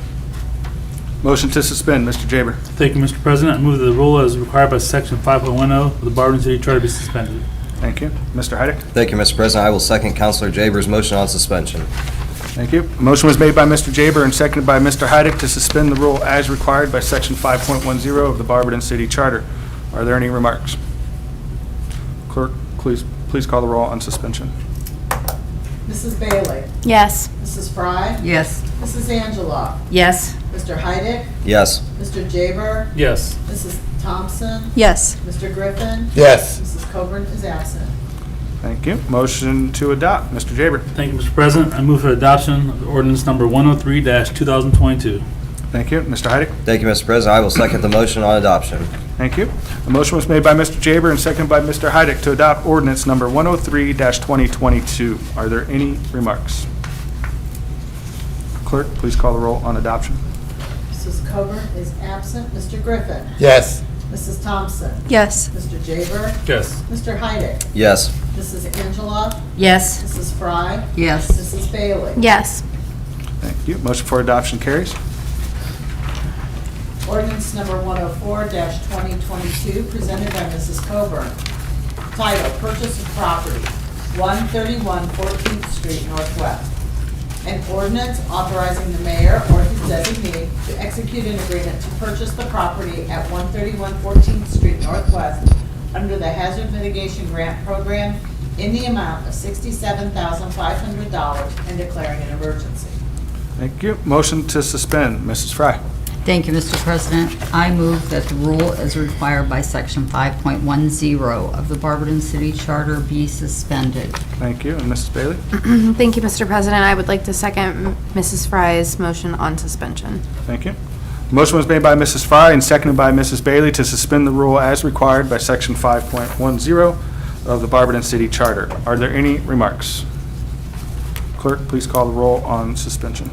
Motion to suspend, Mr. Jaber. Thank you, Mr. President. I move that the rule as required by section 5.10 of the Barberton City Charter be suspended. Thank you. Mr. Heidick? Thank you, Mr. President. I will second Counselor Jaber's motion on suspension. Thank you. A motion was made by Mr. Jaber and seconded by Mr. Heidick to suspend the rule as required by section 5.10 of the Barberton City Charter. Are there any remarks? Clerk, please call the roll on suspension. Mrs. Bailey? Yes. Mrs. Fry? Yes. Mrs. Angeloff? Yes. Mr. Heidick? Yes. Mr. Jaber? Yes. Mrs. Thompson? Yes. Mr. Griffin? Yes. Mrs. Coburn is absent. Thank you. Motion to adopt, Mr. Jaber. Thank you, Mr. President. I move for adoption of ordinance number 103-2022. Thank you. Mr. Heidick? Thank you, Mr. President. I will second the motion on adoption. Thank you. A motion was made by Mr. Jaber and seconded by Mr. Heidick to adopt ordinance number 103-2022. Are there any remarks? Clerk, please call the roll on adoption. Mrs. Coburn is absent. Mr. Griffin? Yes. Mrs. Thompson? Yes. Mr. Jaber? Yes. Mr. Heidick? Yes. Mrs. Angeloff? Yes. Mrs. Fry? Yes. Mrs. Bailey? Yes. Thank you. Motion for adoption carries. Ordinance number 104-2022, presented by Mrs. Coburn. Title, Purchase of Property, 131 14th Street Northwest. An ordinance authorizing the mayor or his designee to execute an agreement to purchase the property at 131 14th Street Northwest under the Hazard Mitigation Grant Program in the amount of $67,500 and declaring an emergency. Thank you. Motion to suspend, Mrs. Fry. Thank you, Mr. President. I move that the rule as required by section 5.10 of the Barberton City Charter be suspended. Thank you. And Mrs. Bailey? Thank you, Mr. President. I would like to second Mrs. Fry's motion on suspension. Thank you. Motion was made by Mrs. Fry and seconded by Mrs. Bailey to suspend the rule as required by section 5.10 of the Barberton City Charter. Are there any remarks? Clerk, please call the roll on suspension.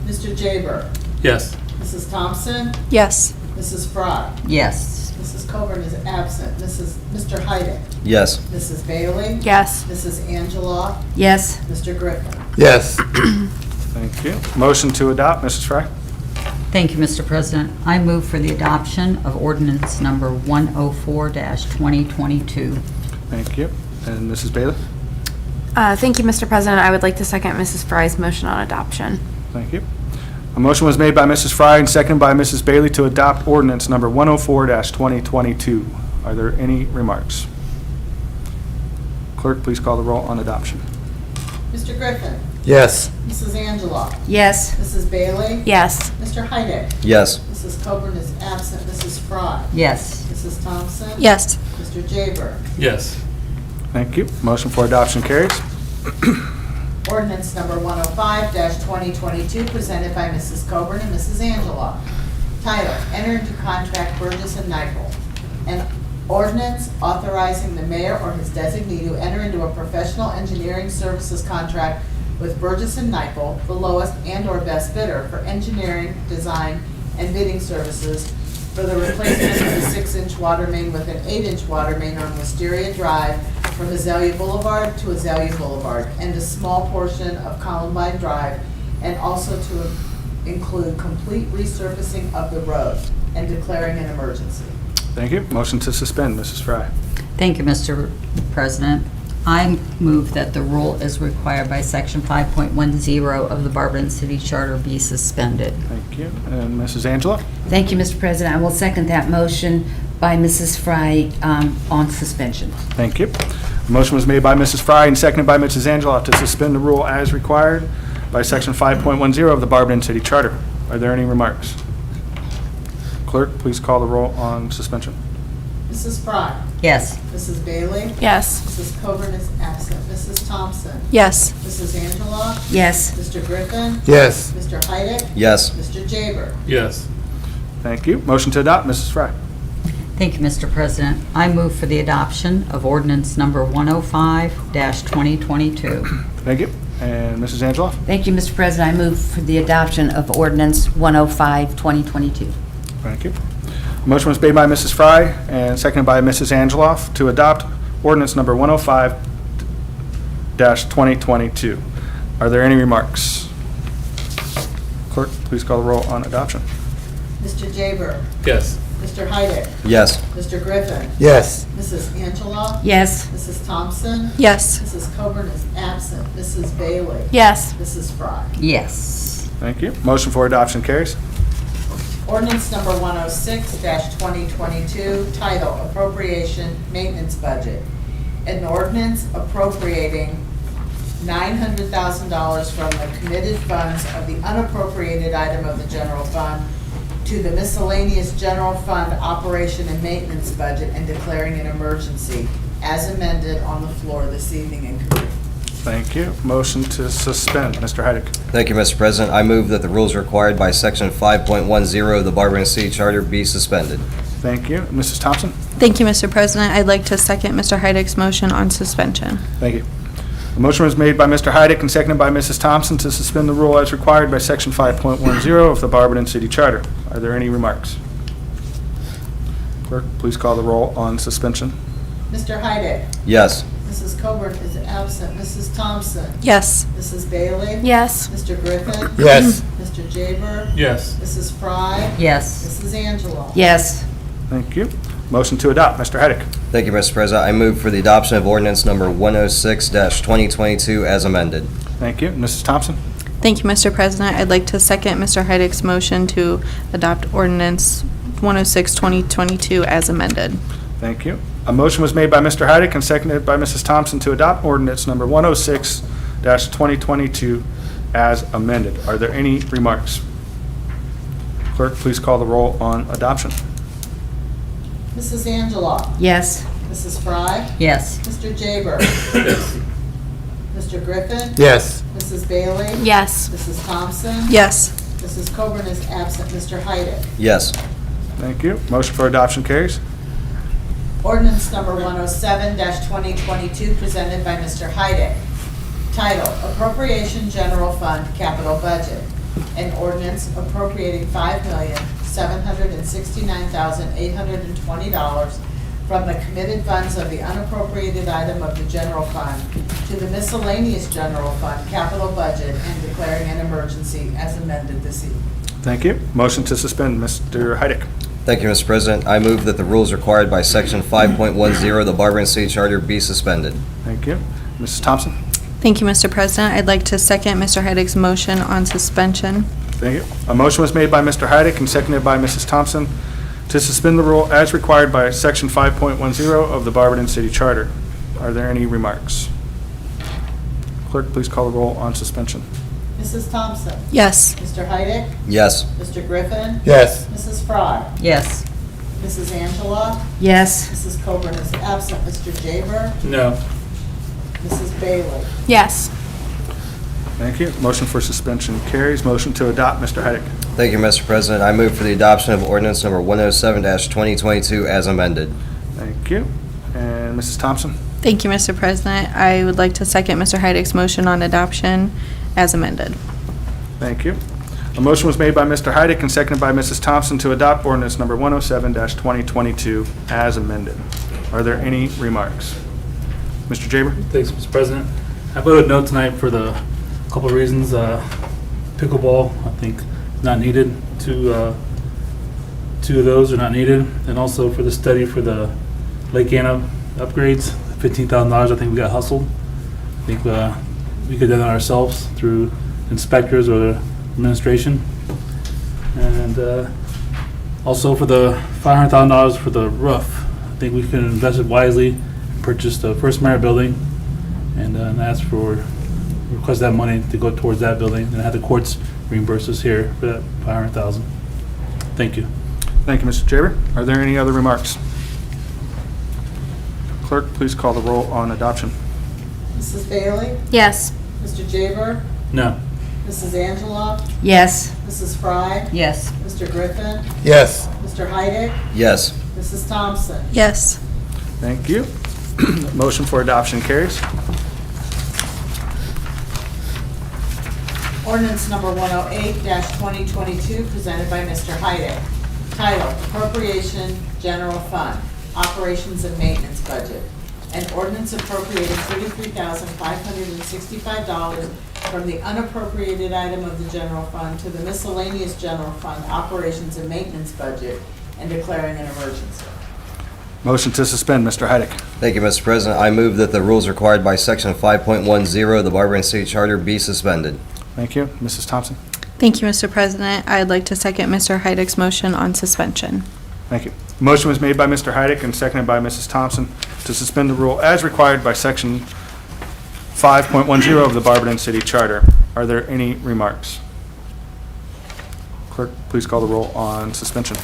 Mr. Jaber? Yes. Mrs. Thompson? Yes. Mrs. Fry? Yes. Mrs. Coburn is absent. Mr. Heidick? Yes. Mrs. Bailey? Yes. Mrs. Angeloff? Yes. Mr. Griffin? Yes. Thank you. Motion to adopt, Mrs. Fry. Thank you, Mr. President. I move for the adoption of ordinance number 104-2022. Thank you. And Mrs. Bailey? Thank you, Mr. President. I would like to second Mrs. Fry's motion on adoption. Thank you. A motion was made by Mrs. Fry and seconded by Mrs. Bailey to adopt ordinance number 104-2022. Are there any remarks? Clerk, please call the roll on adoption. Mr. Griffin. Yes. Mrs. Angela. Yes. Mrs. Bailey. Yes. Mr. Heidick. Yes. Mrs. Coburn is absent. Mrs. Fry. Yes. Mrs. Thompson. Yes. Mr. Jaber. Yes. Thank you. Motion for adoption carries. Ordinance number 105-2022, presented by Mrs. Coburn and Mrs. Angela. Title, enter into contract Burgess and Nyepel. An ordinance authorizing the mayor or his designee to enter into a professional engineering services contract with Burgess and Nyepel, the lowest and/or best bidder for engineering, design, and bidding services for the replacement of the 6-inch water main with an 8-inch water main on Wisteria Drive from Azalea Boulevard to Azalea Boulevard, and a small portion of Columbine Drive, and also to include complete resurfacing of the road, and declaring an emergency. Thank you. Motion to suspend, Mrs. Fry. Thank you, Mr. President. I move that the rule as required by Section 5.10 of the Barberton City Charter be suspended. Thank you. And Mrs. Angela? Thank you, Mr. President. I will second that motion by Mrs. Fry on suspension. Thank you. A motion was made by Mrs. Fry and seconded by Mrs. Angela to suspend the rule as required by Section 5.10 of the Barberton City Charter. Are there any remarks? Clerk, please call the roll on suspension. Mrs. Fry. Yes. Mrs. Bailey. Yes. Mrs. Coburn is absent. Mrs. Thompson. Yes. Mrs. Angela. Yes. Mr. Griffin. Yes. Mr. Heidick. Yes. Mr. Jaber. Yes. Thank you. Motion to adopt, Mrs. Fry. Thank you, Mr. President. I move for the adoption of ordinance number 105-2022. Thank you. And Mrs. Angela? Thank you, Mr. President. I move for the adoption of ordinance 105-2022. Thank you. A motion was made by Mrs. Fry and seconded by Mrs. Angeloff to adopt ordinance number 105-2022. Are there any remarks? Clerk, please call the roll on adoption. Mr. Jaber. Yes. Mr. Heidick. Yes. Mr. Griffin. Yes. Mrs. Angela. Yes. Mrs. Thompson. Yes. Mrs. Coburn is absent. Mrs. Bailey. Yes. Mrs. Fry. Yes. Thank you. Motion for adoption carries. Ordinance number 106-2022, title Appropriation Maintenance Budget. An ordinance appropriating $900,000 from the committed funds of the unappropriated item of the general fund to the miscellaneous general fund operation and maintenance budget and declaring an emergency as amended on the floor this evening in committee. Thank you. Motion to suspend, Mr. Heidick. Thank you, Mr. President. I move that the rules required by Section 5.10 of the Barberton City Charter be suspended. Thank you. Mrs. Thompson? Thank you, Mr. President. I'd like to second Mr. Heidick's motion on suspension. Thank you. A motion was made by Mr. Heidick and seconded by Mrs. Thompson to suspend the rule as required by Section 5.10 of the Barberton City Charter. Are there any remarks? Clerk, please call the roll on suspension. Mr. Heidick. Yes. Mrs. Coburn is absent. Mrs. Thompson. Yes. Mrs. Bailey. Yes. Mr. Griffin. Yes. Mr. Jaber. Yes. Mrs. Fry. Yes. Mrs. Angela. Yes. Thank you. Motion to adopt, Mr. Heidick. Thank you, Mr. President. I move for the adoption of ordinance number 106-2022 as amended. Thank you. Mrs. Thompson? Thank you, Mr. President. I'd like to second Mr. Heidick's motion to adopt ordinance 106-2022 as amended. Thank you. A motion was made by Mr. Heidick and seconded by Mrs. Thompson to adopt ordinance number 106-2022 as amended. Are there any remarks? Clerk, please call the roll on adoption. Mrs. Angela. Yes. Mrs. Fry. Yes. Mr. Jaber. Yes. Mr. Griffin. Yes. Mrs. Bailey. Yes. Mrs. Thompson. Yes. Mrs. Coburn is absent. Mr. Heidick. Yes. Thank you. Motion for adoption carries. Ordinance number 107-2022, presented by Mr. Heidick. Title, Appropriation General Fund Capital Budget. An ordinance appropriating $5,769,820 from the committed funds of the unappropriated item of the general fund to the miscellaneous general fund capital budget and declaring an emergency as amended this evening. Thank you. Motion to suspend, Mr. Heidick. Thank you, Mr. President. I move that the rules required by Section 5.10 of the Barberton City Charter be suspended. Thank you. Mrs. Thompson? Thank you, Mr. President. I'd like to second Mr. Heidick's motion on suspension. Thank you. A motion was made by Mr. Heidick and seconded by Mrs. Thompson to suspend the rule as required by Section 5.10 of the Barberton City Charter. Are there any remarks? Clerk, please call the roll on suspension. Mrs. Thompson? Yes. Mr. Heidick? Yes. Mr. Griffin? Yes. Mrs. Fry? Yes. Mrs. Angela? Yes. Mrs. Coburn is absent. Mr. Jaber? No. Mrs. Bailey? Yes. Thank you. Motion for suspension carries. Motion to adopt, Mr. Heidick. Thank you, Mr. President. I move for the adoption of ordinance number 107-2022 as amended. Thank you. And Mrs. Thompson? Thank you, Mr. President. I would like to second Mr. Heidick's motion on adoption as amended. Thank you. A motion was made by Mr. Heidick and seconded by Mrs. Thompson to adopt ordinance number 107-2022 as amended. Are there any remarks? Mr. Jaber? Thanks, Mr. President. I voted no tonight for the couple of reasons. Pickleball, I think, is not needed. Two of those are not needed. And also for the study for the Lake Anna upgrades, $15,000, I think we got hustled. I think we could have done it ourselves through inspectors or the administration. And also for the $500,000 for the roof, I think we could have invested wisely and purchased the First Merit building and request that money to go towards that building and have the courts reimburse us here for that $500,000. Thank you. Thank you, Mr. Jaber. Are there any other remarks? Clerk, please call the roll on adoption. Mrs. Bailey? Yes. Mr. Jaber? No. Mrs. Angela? Yes. Mrs. Fry? Yes. Mr. Griffin? Yes. Mr. Heidick? Yes. Mrs. Thompson? Yes. Thank you. Motion for adoption carries. Ordinance number 108-2022, presented by Mr. Heidick. Title, Appropriation General Fund, Operations and Maintenance Budget. An ordinance appropriating $33,565 from the unappropriated item of the general fund to the miscellaneous general fund, Operations and Maintenance Budget, and declaring an emergency. Motion to suspend, Mr. Heidick. Thank you, Mr. President. I move that the rules required by Section 5.10 of the Barberton City Charter be suspended. Thank you. Mrs. Thompson? Thank you, Mr. President. I'd like to second Mr. Heidick's motion on suspension. Thank you. Motion was made by Mr. Heidick and seconded by Mrs. Thompson to suspend the rule as required by Section 5.10 of the Barberton City Charter. Are there any remarks? Clerk, please call the roll on suspension.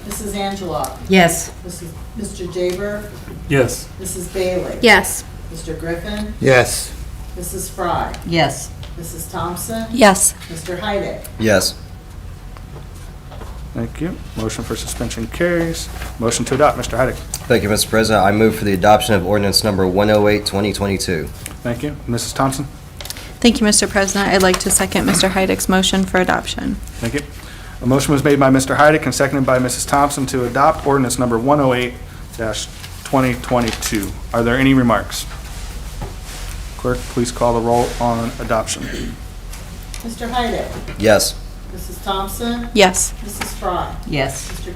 Mrs. Angela? Yes. Mr. Jaber? Yes. Mrs. Bailey? Yes. Mr. Griffin? Yes. Mrs. Fry? Yes. Mrs. Thompson? Yes. Mr. Heidick? Yes. Thank you. Motion for suspension carries. Motion to adopt, Mr. Heidick. Thank you, Mr. President. I move for the adoption of ordinance number 108-2022. Thank you. Mrs. Thompson? Thank you, Mr. President. I'd like to second Mr. Heidick's motion for adoption. Thank you. A motion was made by Mr. Heidick and seconded by Mrs. Thompson to adopt ordinance number 108-2022. Are there any remarks? Clerk, please call the roll on adoption. Mr. Heidick? Yes. Mrs. Thompson? Yes. Mrs. Fry? Yes. Mrs.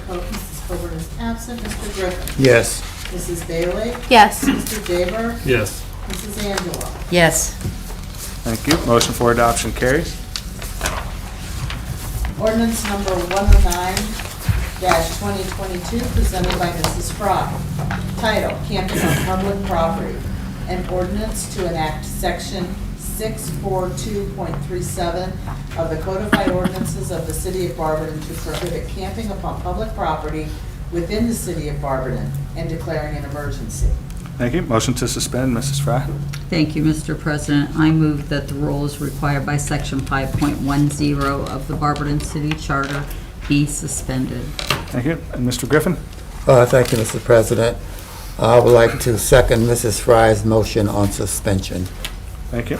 Coburn is absent. Mr. Griffin? Yes. Mrs. Bailey? Yes. Mr. Jaber? Yes. Mrs. Angela? Yes. Thank you. Motion for adoption carries. Ordinance number 109-2022, presented by Mrs. Fry. Title, Camping on Public Property. An ordinance to enact section 642.37 of the codified ordinances of the city of Barberton to prohibit camping upon public property within the city of Barberton and declaring an emergency. Thank you. Motion to suspend, Mrs. Fry. Thank you, Mr. President. I move that the rules required by Section 5.10 of the Barberton City Charter be suspended. Thank you. And Mr. Griffin? Thank you, Mr. President. I would like to second Mrs. Fry's motion on suspension. Thank you.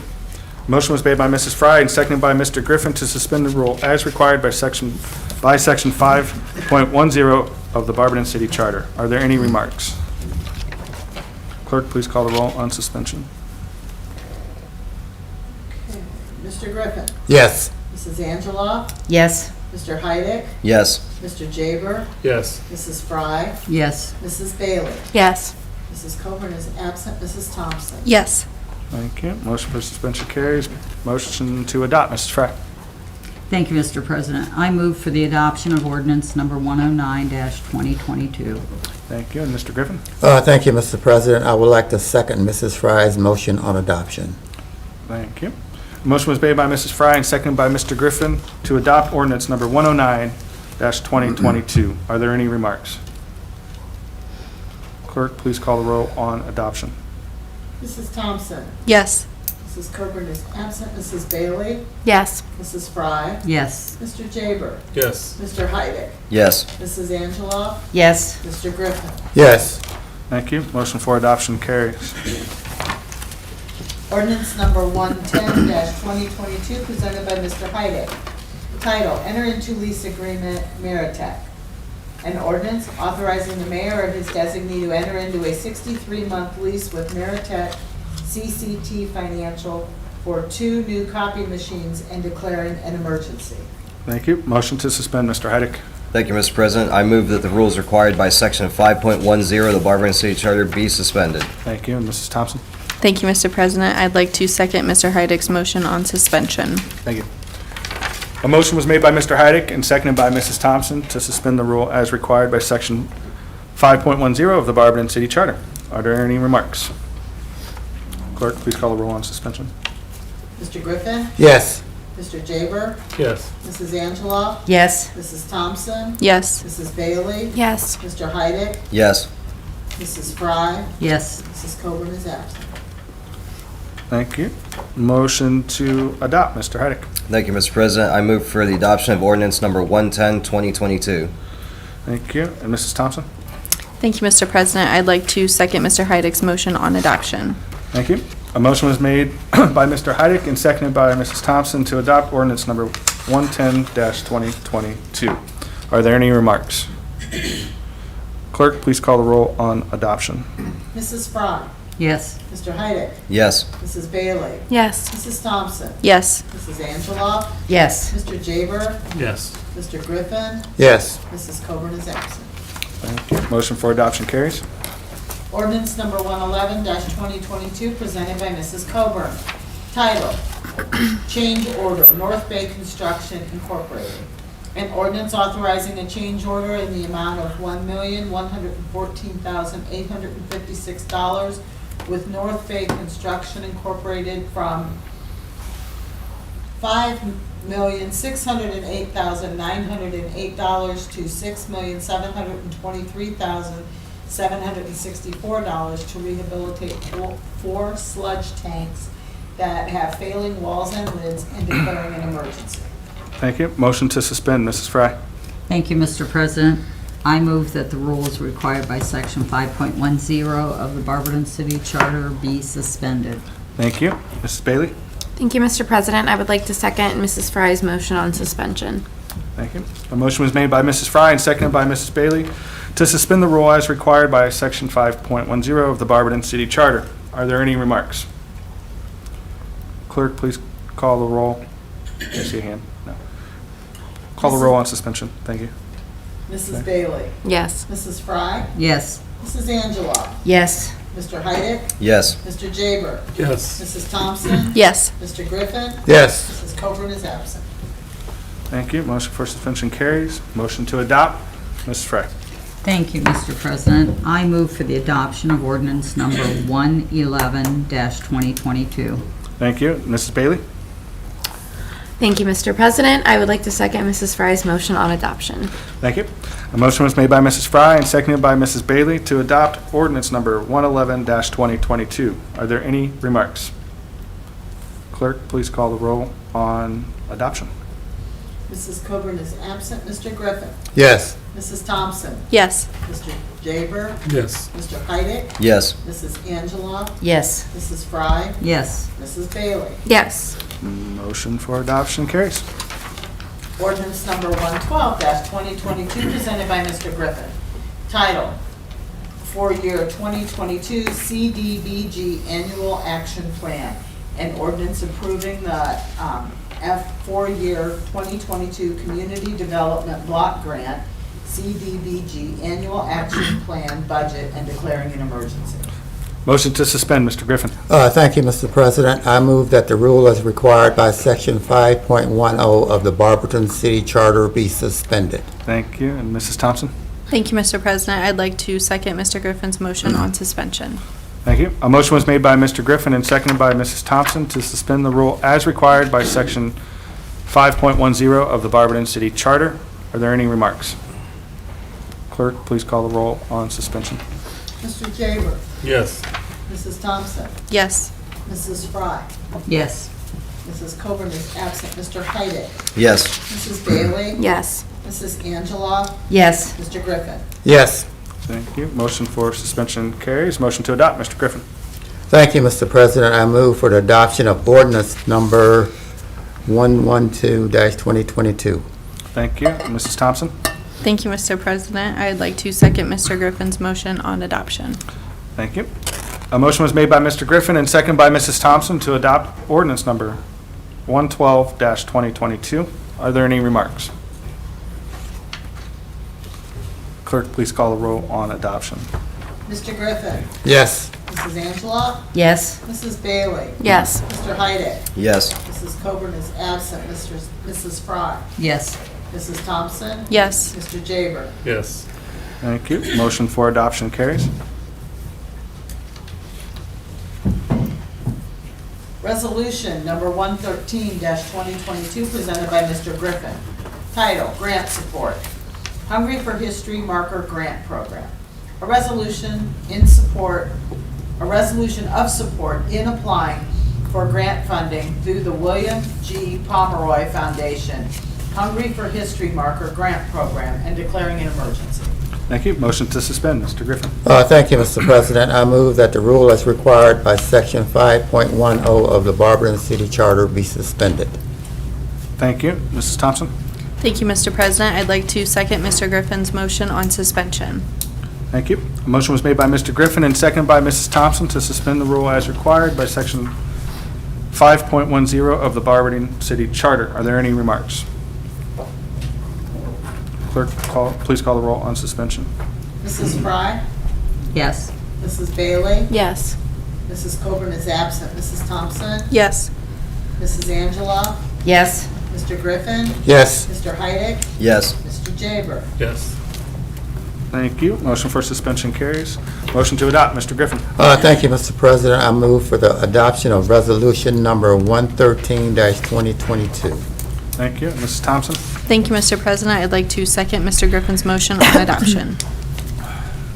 Motion was made by Mrs. Fry and seconded by Mr. Griffin to suspend the rule as required by Section 5.10 of the Barberton City Charter. Are there any remarks? Clerk, please call the roll on suspension. Okay. Mr. Griffin? Yes. Mrs. Angela? Yes. Mr. Heidick? Yes. Mr. Jaber? Yes. Mrs. Fry? Yes. Mrs. Bailey? Yes. Mrs. Coburn is absent. Mrs. Thompson? Yes. Thank you. Motion for suspension carries. Motion to adopt, Mrs. Fry. Thank you, Mr. President. I move for the adoption of ordinance number 109-2022. Thank you. And Mr. Griffin? Thank you, Mr. President. I would like to second Mrs. Fry's motion on adoption. Thank you. A motion was made by Mrs. Fry and seconded by Mr. Griffin to adopt ordinance number 109-2022. Are there any remarks? Clerk, please call the roll on adoption. Mrs. Thompson? Yes. Mrs. Coburn is absent. Mrs. Bailey? Yes. Mrs. Fry? Yes. Mr. Jaber? Yes. Mr. Heidick? Yes. Mrs. Angela? Yes. Mr. Griffin? Yes. Thank you. Motion for adoption carries. Ordinance number 110-2022, presented by Mr. Heidick. Title, enter into lease agreement, Meritech. An ordinance authorizing the mayor or his designee to enter into a 63-month lease with Meritech CCT Financial for 2 new copy machines and declaring an emergency. Thank you. Motion to suspend, Mr. Heidick. Thank you, Mr. President. I move that the rules required by Section 5.10 of the Barberton City Charter be suspended. Thank you. And Mrs. Thompson? Thank you, Mr. President. I'd like to second Mr. Heidick's motion on suspension. Thank you. A motion was made by Mr. Heidick and seconded by Mrs. Thompson to suspend the rule as required by Section 5.10 of the Barberton City Charter. Are there any remarks? Clerk, please call the roll on suspension. Mr. Griffin? Yes. Mr. Jaber? Yes. Mrs. Angela? Yes. Mrs. Thompson? Yes. Mrs. Bailey? Yes. Mr. Heidick? Yes. Mrs. Fry? Yes. Mrs. Coburn is absent. Thank you. Motion to adopt, Mr. Heidick. Thank you, Mr. President. I move for the adoption of ordinance number 110-2022. Thank you. And Mrs. Thompson? Thank you, Mr. President. I'd like to second Mr. Heidick's motion on adoption. Thank you. A motion was made by Mr. Heidick and seconded by Mrs. Thompson to adopt ordinance number 110-2022. Are there any remarks? Clerk, please call the roll on adoption. Mrs. Fry? Yes. Mr. Heidick? Yes. Mrs. Bailey? Yes. Mrs. Thompson? Yes. Mrs. Angela? Yes. Mr. Jaber? Yes. Mr. Griffin? Yes. Mrs. Coburn is absent. Thank you. Motion for adoption carries. Ordinance number 111-2022, presented by Mrs. Coburn. Title, Change Order, North Bay Construction Incorporated. An ordinance authorizing a change order in the amount of $1,114,856 with North Bay Construction Incorporated from $5,608,908 to $6,723,764 to rehabilitate 4 sludge tanks that have failing walls and lids and declaring an emergency. Thank you. Motion to suspend, Mrs. Fry. Thank you, Mr. President. I move that the rules required by Section 5.10 of the Barberton City Charter be suspended. Thank you. Mrs. Bailey? Thank you, Mr. President. I would like to second Mrs. Fry's motion on suspension. Thank you. A motion was made by Mrs. Fry and seconded by Mrs. Bailey to suspend the rule as required by Section 5.10 of the Barberton City Charter. Are there any remarks? Clerk, please call the roll. I see a hand. No. Call the roll on suspension. Thank you. Mrs. Bailey? Yes. Mrs. Fry? Yes. Mrs. Angela? Yes. Mr. Heidick? Yes. Mr. Jaber? Yes. Mrs. Thompson? Yes. Mr. Griffin? Yes. Mrs. Coburn is absent. Thank you. Motion for suspension carries. Motion to adopt, Mrs. Fry. Thank you, Mr. President. I move for the adoption of ordinance number 111-2022. Thank you. Mrs. Bailey? Thank you, Mr. President. I would like to second Mrs. Fry's motion on adoption. Thank you. A motion was made by Mrs. Fry and seconded by Mrs. Bailey to adopt ordinance number 111-2022. Are there any remarks? Clerk, please call the roll on adoption. Mrs. Coburn is absent. Mr. Griffin? Yes. Mrs. Thompson? Yes. Mr. Jaber? Yes. Mr. Heidick? Yes. Mrs. Angela? Yes. Mrs. Fry? Yes. Mrs. Bailey? Yes. Motion for adoption carries. Ordinance number 112-2022, presented by Mr. Griffin. Title, for year 2022 CDBG Annual Action Plan. An ordinance approving the F4 year 2022 Community Development Block Grant, CDBG Annual Action Plan budget and declaring an emergency. Motion to suspend, Mr. Griffin. Thank you, Mr. President. I move that the rule as required by Section 5.10 of the Barberton City Charter be suspended. Thank you. And Mrs. Thompson? Thank you, Mr. President. I'd like to second Mr. Griffin's motion on suspension. Thank you. A motion was made by Mr. Griffin and seconded by Mrs. Thompson to suspend the rule as required by Section 5.10 of the Barberton City Charter. Are there any remarks? Clerk, please call the roll on suspension. Mr. Jaber, Yes. Mrs. Thompson, Yes. Mrs. Fry, Yes. Mrs. Coburn is absent, Mr. Heidick, Yes. Mrs. Bailey, Yes. Mrs. Angela, Yes. Mr. Griffin. Yes. Thank you. Motion for suspension carries. Motion to adopt, Mr. Griffin. Thank you, Mr. President. I move for the adoption of Ordinance Number 112-2022. Thank you. Mrs. Thompson? Thank you, Mr. President. I'd like to second Mr. Griffin's motion on adoption. Thank you. A motion was made by Mr. Griffin and seconded by Mrs. Thompson to adopt Ordinance Number 112-2022. Are there any remarks? Clerk, please call the roll on adoption. Mr. Griffin, Yes. Mrs. Angela, Yes. Mrs. Bailey, Yes. Mr. Heidick, Yes. Mrs. Coburn is absent, Mrs. Fry, Yes. Mrs. Thompson, Yes. Mr. Jaber. Yes. Thank you. Motion for adoption carries. Resolution number 113-2022 presented by Mr. Griffin. Title, Grant Support. Hungry for History Marker Grant Program. A resolution of support in applying for grant funding through the William G. Pomeroy Foundation Hungry for History Marker Grant Program and declaring an emergency. Thank you. Motion to suspend, Mr. Griffin. Thank you, Mr. President. I move that the rule as required by Section 5.10 of the Barberton City Charter be suspended. Thank you. Mrs. Thompson? Thank you, Mr. President. I'd like to second Mr. Griffin's motion on suspension. Thank you. A motion was made by Mr. Griffin and seconded by Mrs. Thompson to suspend the rule as required by Section 5.10 of the Barberton City Charter. Are there any remarks? Clerk, please call the roll on suspension. Mrs. Fry, Yes. Mrs. Bailey, Yes. Mrs. Coburn is absent, Mrs. Thompson, Yes. Mrs. Angela, Yes. Mr. Griffin, Yes. Mr. Heidick, Yes. Mr. Jaber. Yes. Thank you. Motion for suspension carries. Motion to adopt, Mr. Griffin. Thank you, Mr. President. I move for the adoption of Resolution Number 113-2022. Thank you. Mrs. Thompson? Thank you, Mr. President. I'd like to second Mr. Griffin's motion on adoption.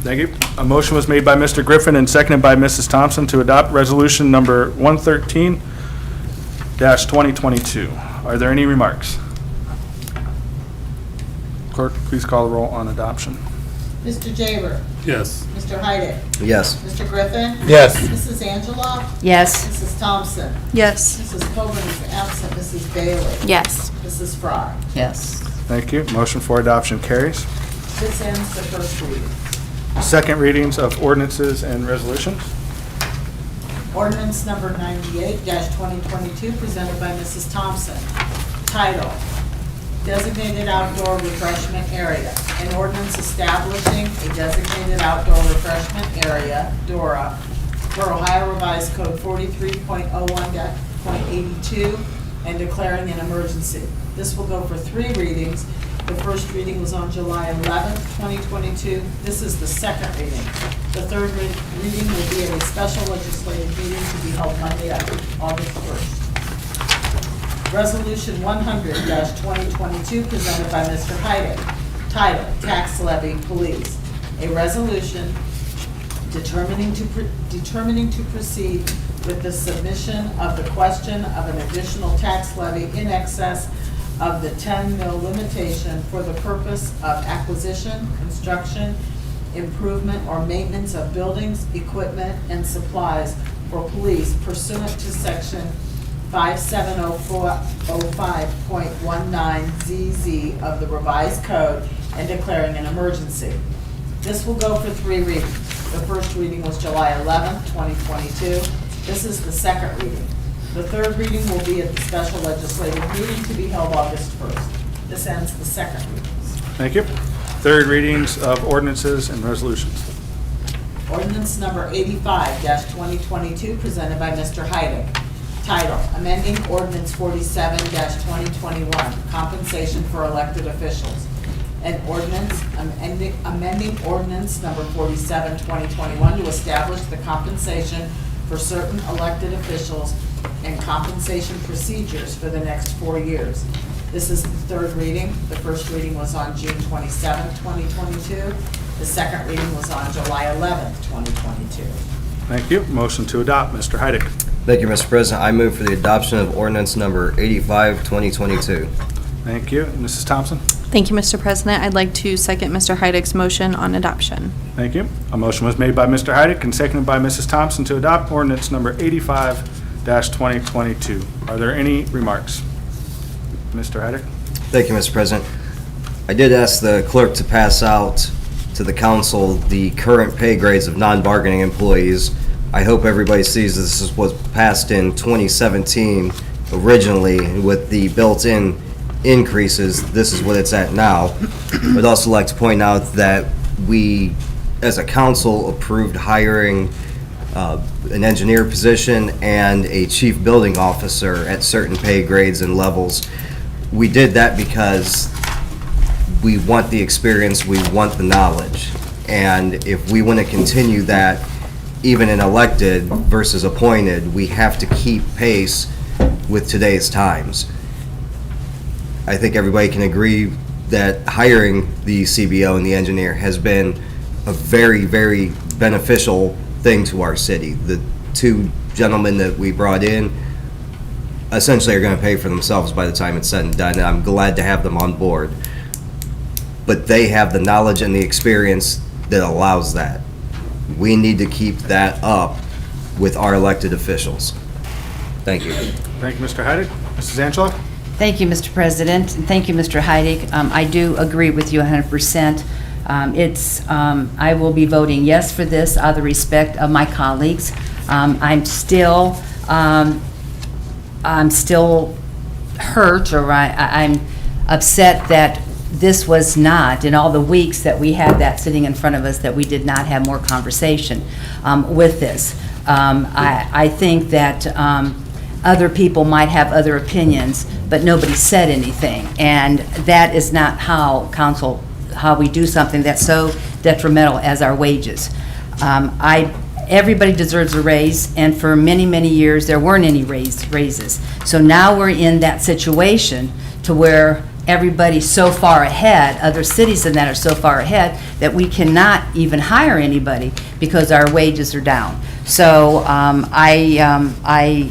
Thank you. A motion was made by Mr. Griffin and seconded by Mrs. Thompson to adopt Resolution Number 113-2022. Are there any remarks? Clerk, please call the roll on adoption. Mr. Jaber, Yes. Mr. Heidick, Yes. Mr. Griffin, Yes. Mrs. Angela, Yes. Mrs. Thompson, Yes. Mrs. Coburn is absent, Mrs. Bailey, Yes. Mrs. Fry. Yes. Thank you. Motion for adoption carries. This ends the first reading. Second readings of ordinances and resolutions. Ordinance number 98-2022 presented by Mrs. Thompson. Title, Designated Outdoor Refreshment Area. An ordinance establishing a designated outdoor refreshment area, DORA, for Ohio Revised Code 43.01.82 and declaring an emergency. This will go for 3 readings. The first reading was on July 11th, 2022. This is the second reading. The third reading will be at a special legislative meeting to be held Monday, August 1st. Resolution 100-2022 presented by Mr. Heidick. Title, Tax Levy Police. A resolution determining to proceed with the submission of the question of an additional tax levy in excess of the 10 mil limitation for the purpose of acquisition, construction, improvement, or maintenance of buildings, equipment, and supplies for police pursuant to section 5705.19ZZ of the revised code and declaring an emergency. This will go for 3 readings. The first reading was July 11th, 2022. This is the second reading. The third reading will be at the special legislative meeting to be held August 1st. This ends the second readings. Thank you. Third readings of ordinances and resolutions. Ordinance number 85-2022, presented by Mr. Heidick. Title, amending Ordinance 47-2021, compensation for elected officials. An ordinance amending Ordinance number 47-2021 to establish the compensation for certain elected officials and compensation procedures for the next 4 years. This is the third reading. The first reading was on June 27, 2022. The second reading was on July 11, 2022. Thank you. Motion to adopt, Mr. Heidick. Thank you, Mr. President. I move for the adoption of ordinance number 85, 2022. Thank you. Mrs. Thompson? Thank you, Mr. President. I'd like to second Mr. Heidick's motion on adoption. Thank you. A motion was made by Mr. Heidick and seconded by Mrs. Thompson to adopt ordinance number 85-2022. Are there any remarks? Mr. Heidick? Thank you, Mr. President. I did ask the clerk to pass out to the council the current pay grades of non-bargaining employees. I hope everybody sees this is what was passed in 2017 originally with the built-in increases. This is what it's at now. I'd also like to point out that we, as a council, approved hiring an engineer position and a chief building officer at certain pay grades and levels. We did that because we want the experience, we want the knowledge. And if we want to continue that, even in elected versus appointed, we have to keep pace with today's times. I think everybody can agree that hiring the CBO and the engineer has been a very, very beneficial thing to our city. The two gentlemen that we brought in essentially are going to pay for themselves by the time it's said and done, and I'm glad to have them on board. But they have the knowledge and the experience that allows that. We need to keep that up with our elected officials. Thank you. Thank you, Mr. Heidick. Mrs. Angela? Thank you, Mr. President, and thank you, Mr. Heidick. I do agree with you 100%. I will be voting yes for this out of the respect of my colleagues. I'm still hurt, or I'm upset that this was not, in all the weeks that we had that sitting in front of us, that we did not have more conversation with this. I think that other people might have other opinions, but nobody said anything. And that is not how we do something that's so detrimental as our wages. Everybody deserves a raise, and for many, many years, there weren't any raises. So now we're in that situation to where everybody's so far ahead, other cities in that are so far ahead, that we cannot even hire anybody because our wages are down. So I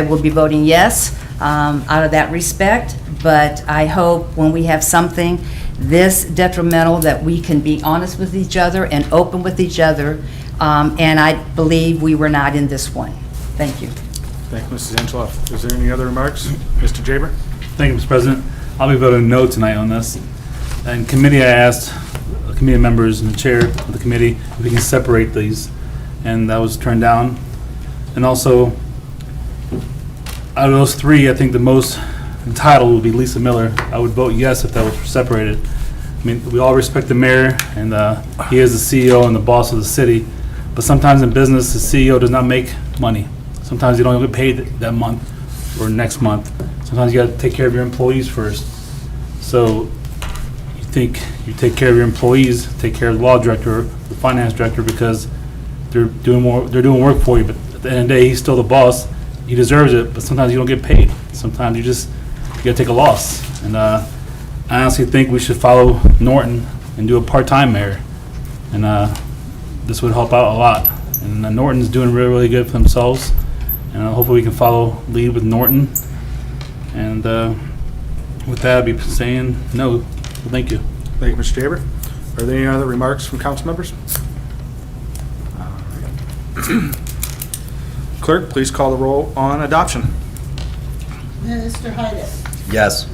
will be voting yes out of that respect, but I hope when we have something this detrimental that we can be honest with each other and open with each other, and I believe we were not in this one. Thank you. Thank you, Mrs. Angela. Is there any other remarks? Mr. Jaber? Thank you, Mr. President. I'll be voting no tonight on this. In committee, I asked the committee members and the chair of the committee if we can separate these, and that was turned down. And also, out of those three, I think the most entitled would be Lisa Miller. I would vote yes if that was separated. I mean, we all respect the mayor, and he is the CEO and the boss of the city, but sometimes in business, the CEO does not make money. Sometimes you don't get paid that month or next month. Sometimes you got to take care of your employees first. So you think you take care of your employees, take care of the law director, the finance director, because they're doing work for you. But at the end of the day, he's still the boss. He deserves it, but sometimes you don't get paid. Sometimes you got to take a loss. And I honestly think we should follow Norton and do a part-time mayor. And this would help out a lot. And Norton's doing really, really good for themselves. And hopefully we can lead with Norton. And with that, I'd be saying no. Well, thank you. Thank you, Mr. Jaber. Are there any other remarks from council members? Clerk, please call the roll on adoption. Mr. Heidick? Yes.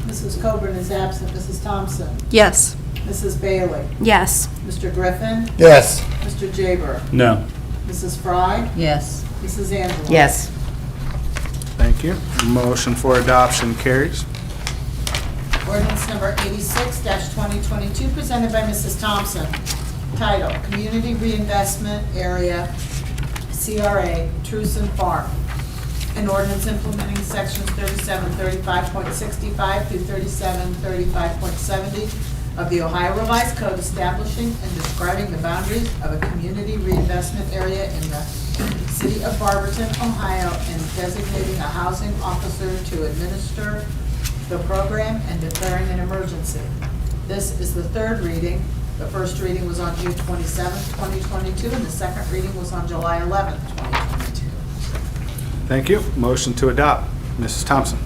Mrs. Coburn is absent. Mrs. Thompson? Yes. Mrs. Bailey? Yes. Mr. Griffin? Yes. Mr. Jaber? No. Mrs. Fry? Yes. Mrs. Angela? Yes. Thank you. Motion for adoption carries. Ordinance number 86-2022, presented by Mrs. Thompson. Title, Community Reinvestment Area, CRA, Truson Farm. An ordinance implementing sections 3735.65 through 3735.70 of the Ohio Revised Code establishing and describing the boundaries of a community reinvestment area in the city of Barberton, Ohio, and designating a housing officer to administer the program and declaring an emergency. This is the third reading. The first reading was on June 27th, 2022, and the second reading was on July 11th, 2022. Thank you. Motion to adopt. Mrs. Thompson.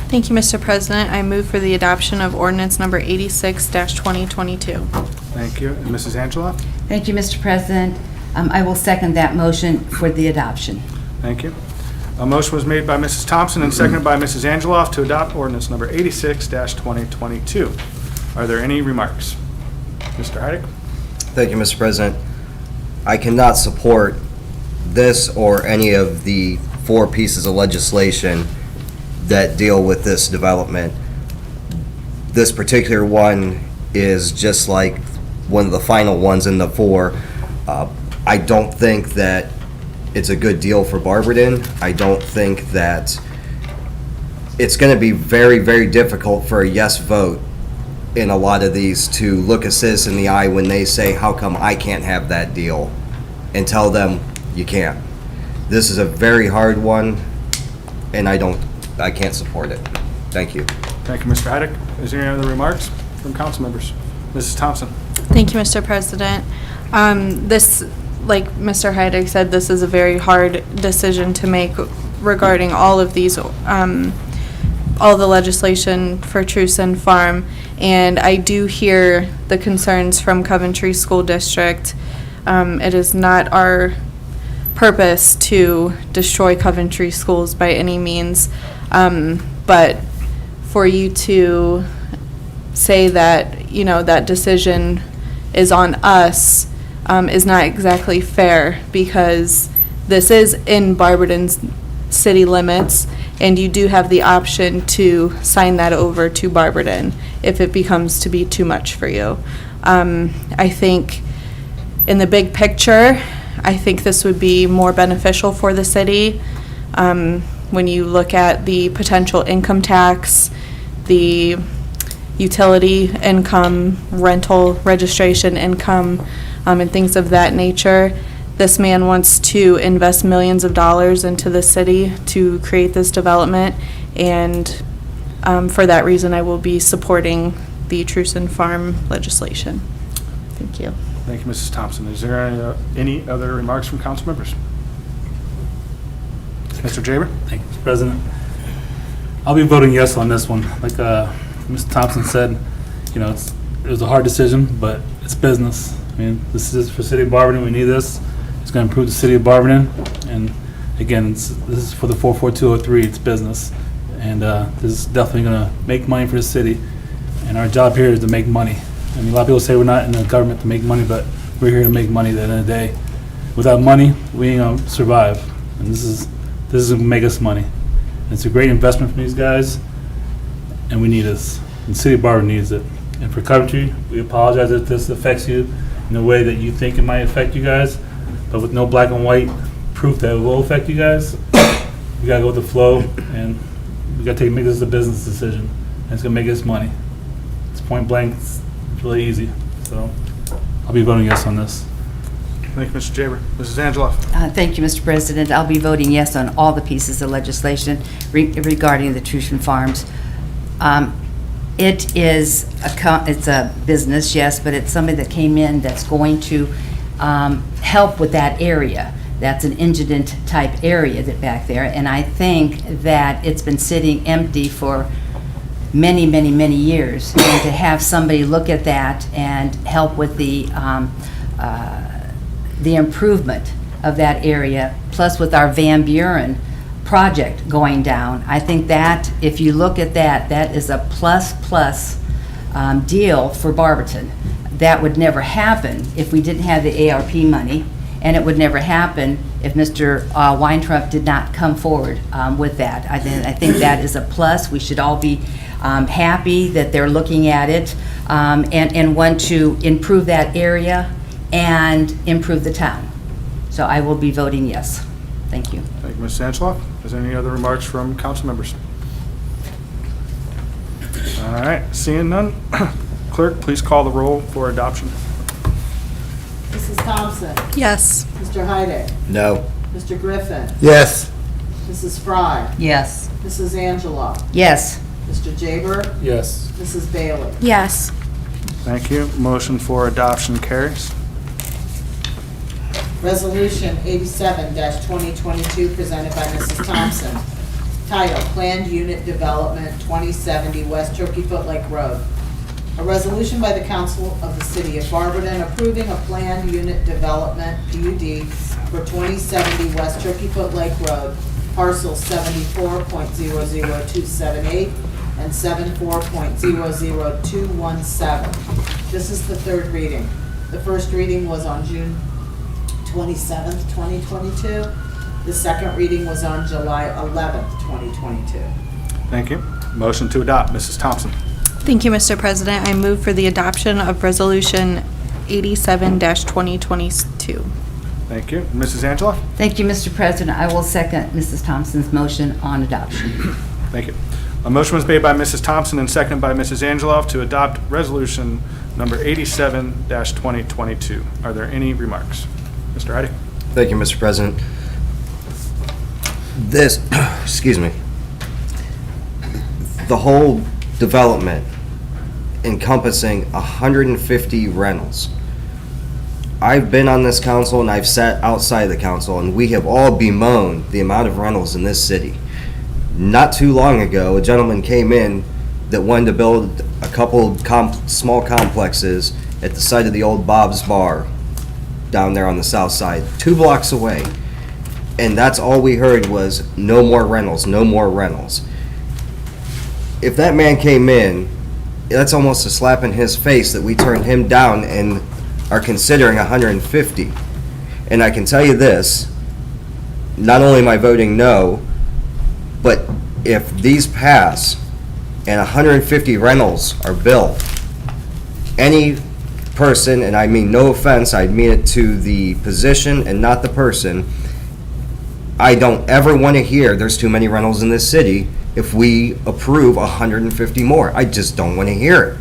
Thank you, Mr. President. I move for the adoption of ordinance number 86-2022. Thank you. And Mrs. Angela. Thank you, Mr. President. I will second that motion for the adoption. Thank you. A motion was made by Mrs. Thompson and seconded by Mrs. Angeloff to adopt ordinance number 86-2022. Are there any remarks? Mr. Heidick? Thank you, Mr. President. I cannot support this or any of the 4 pieces of legislation that deal with this development. This particular one is just like one of the final ones in the 4. I don't think that it's a good deal for Barberton. I don't think that it's going to be very, very difficult for a yes vote in a lot of these to look a citizen in the eye when they say, how come I can't have that deal? And tell them you can't. This is a very hard one, and I can't support it. Thank you. Thank you, Mr. Heidick. Is there any other remarks from council members? Mrs. Thompson. Thank you, Mr. President. This, like Mr. Heidick said, this is a very hard decision to make regarding all of these, all the legislation for Truson Farm. And I do hear the concerns from Coventry School District. It is not our purpose to destroy Coventry schools by any means. But for you to say that, you know, that decision is on us is not exactly fair, because this is in Barberton's city limits, and you do have the option to sign that over to Barberton if it becomes to be too much for you. I think in the big picture, I think this would be more beneficial for the city. When you look at the potential income tax, the utility income, rental registration income, and things of that nature. This man wants to invest millions of dollars into the city to create this development, and for that reason, I will be supporting the Truson Farm legislation. Thank you. Thank you, Mrs. Thompson. Is there any other remarks from council members? Mr. Jaber? Thank you, Mr. President. I'll be voting yes on this one. Like Mr. Thompson said, you know, it was a hard decision, but it's business. I mean, this is for City of Barberton. We need this. It's going to improve the City of Barberton. And again, this is for the 44203. It's business. And this is definitely going to make money for the city. And our job here is to make money. I mean, a lot of people say we're not in the government to make money, but we're here to make money at the end of the day. Without money, we ain't going to survive. And this is going to make us money. And it's a great investment for these guys, and we need this. And the City of Barberton needs it. And for Coventry, we apologize if this affects you in a way that you think it might affect you guys, but with no black and white proof that it will affect you guys, we gotta go with the flow, and we gotta make this a business decision, and it's gonna make us money. It's point blank. It's really easy. So I'll be voting yes on this. Thank you, Mr. Jaber. Mrs. Angeloff? Thank you, Mr. President. I'll be voting yes on all the pieces of legislation regarding the Truson Farms. It's a business, yes, but it's somebody that came in that's going to help with that area. That's an indigent type area that back there, and I think that it's been sitting empty for many, many, many years, and to have somebody look at that and help with the improvement of that area, plus with our Van Buren project going down, I think that if you look at that, that is a plus deal for Barberton. That would never happen if we didn't have the ARP money, and it would never happen if Mr. Weintraub did not come forward with that. I think that is a plus. We should all be happy that they're looking at it and want to improve that area and improve the town. So I will be voting yes. Thank you. Thank you, Ms. Angeloff. Is there any other remarks from council members? All right, seeing none, clerk, please call the roll for adoption. Mrs. Thompson? Yes. Mr. Heidick? No. Mr. Griffin? Yes. Mrs. Fry? Yes. Mrs. Angela? Yes. Mr. Jaber? Yes. Mrs. Bailey? Yes. Thank you. Motion for adoption carries. Resolution 87-2022 presented by Mrs. Thompson. Title, Planned Unit Development 2070 West Turkey Foot Lake Road. A resolution by the Council of the City of Barberton approving a planned unit development, PUD, for 2070 West Turkey Foot Lake Road, parcel 74.00278 and 74.00217. This is the third reading. The first reading was on June 27th, 2022. The second reading was on July 11th, 2022. Thank you. Motion to adopt, Mrs. Thompson. Thank you, Mr. President. I move for the adoption of Resolution 87-2022. Thank you. Mrs. Angela? Thank you, Mr. President. I will second Mrs. Thompson's motion on adoption. Thank you. A motion was made by Mrs. Thompson and seconded by Mrs. Angeloff to adopt resolution number 87-2022. Are there any remarks? Mr. Heidi? Thank you, Mr. President. This, excuse me, the whole development encompassing 150 rentals. I've been on this council and I've sat outside the council, and we have all bemoaned the amount of rentals in this city. Not too long ago, a gentleman came in that wanted to build a couple small complexes at the site of the old Bob's Bar down there on the south side, 2 blocks away. And that's all we heard was, no more rentals, no more rentals. If that man came in, that's almost a slap in his face that we turned him down and are considering 150. And I can tell you this, not only am I voting no, but if these pass and 150 rentals are built, any person, and I mean no offense, I mean it to the position and not the person, I don't ever want to hear there's too many rentals in this city if we approve 150 more. I just don't want to hear it.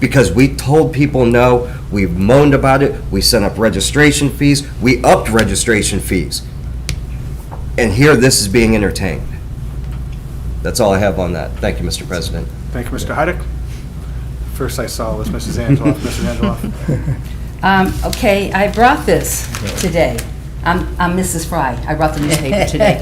Because we told people no, we've moaned about it, we sent up registration fees, we upped registration fees. And here this is being entertained. That's all I have on that. Thank you, Mr. President. Thank you, Mr. Heidick. First I saw was Mrs. Angeloff. Mrs. Angeloff. Okay, I brought this today. I'm Mrs. Fry. I brought the newspaper today.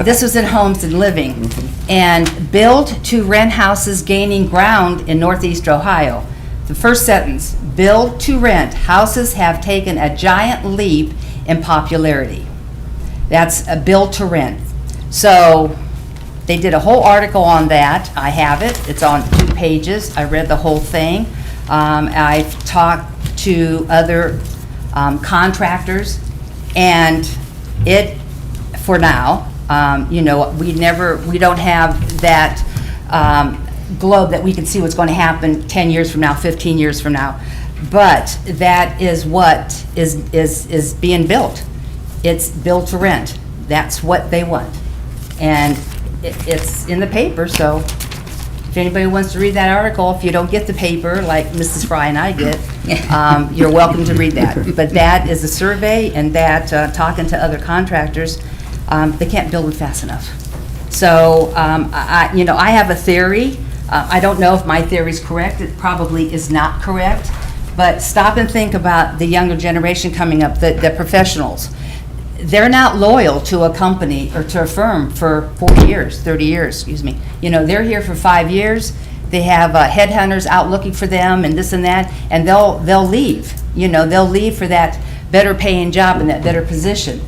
This was in Homes and Living. And build to rent houses gaining ground in Northeast Ohio. The first sentence, build to rent houses have taken a giant leap in popularity. That's a build to rent. So they did a whole article on that. I have it. It's on 2 pages. I read the whole thing. I've talked to other contractors. And it, for now, you know, we don't have that globe that we can see what's going to happen 10 years from now, 15 years from now. But that is what is being built. It's built to rent. That's what they want. And it's in the paper, so if anybody wants to read that article, if you don't get the paper like Mrs. Fry and I get, you're welcome to read that. But that is a survey, and that, talking to other contractors, they can't build them fast enough. So, I have a theory. I don't know if my theory is correct. It probably is not correct. But stop and think about the younger generation coming up, the professionals. They're not loyal to a company or to a firm for 40 years, 30 years, excuse me. You know, they're here for 5 years. They have headhunters out looking for them and this and that, and they'll leave. You know, they'll leave for that better paying job and that better position.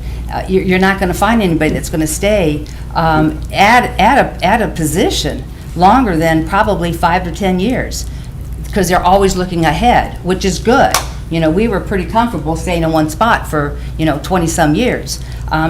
You're not going to find anybody that's going to stay at a position longer than probably 5 to 10 years, because they're always looking ahead, which is good. You know, we were pretty comfortable staying in one spot for, 20-some years.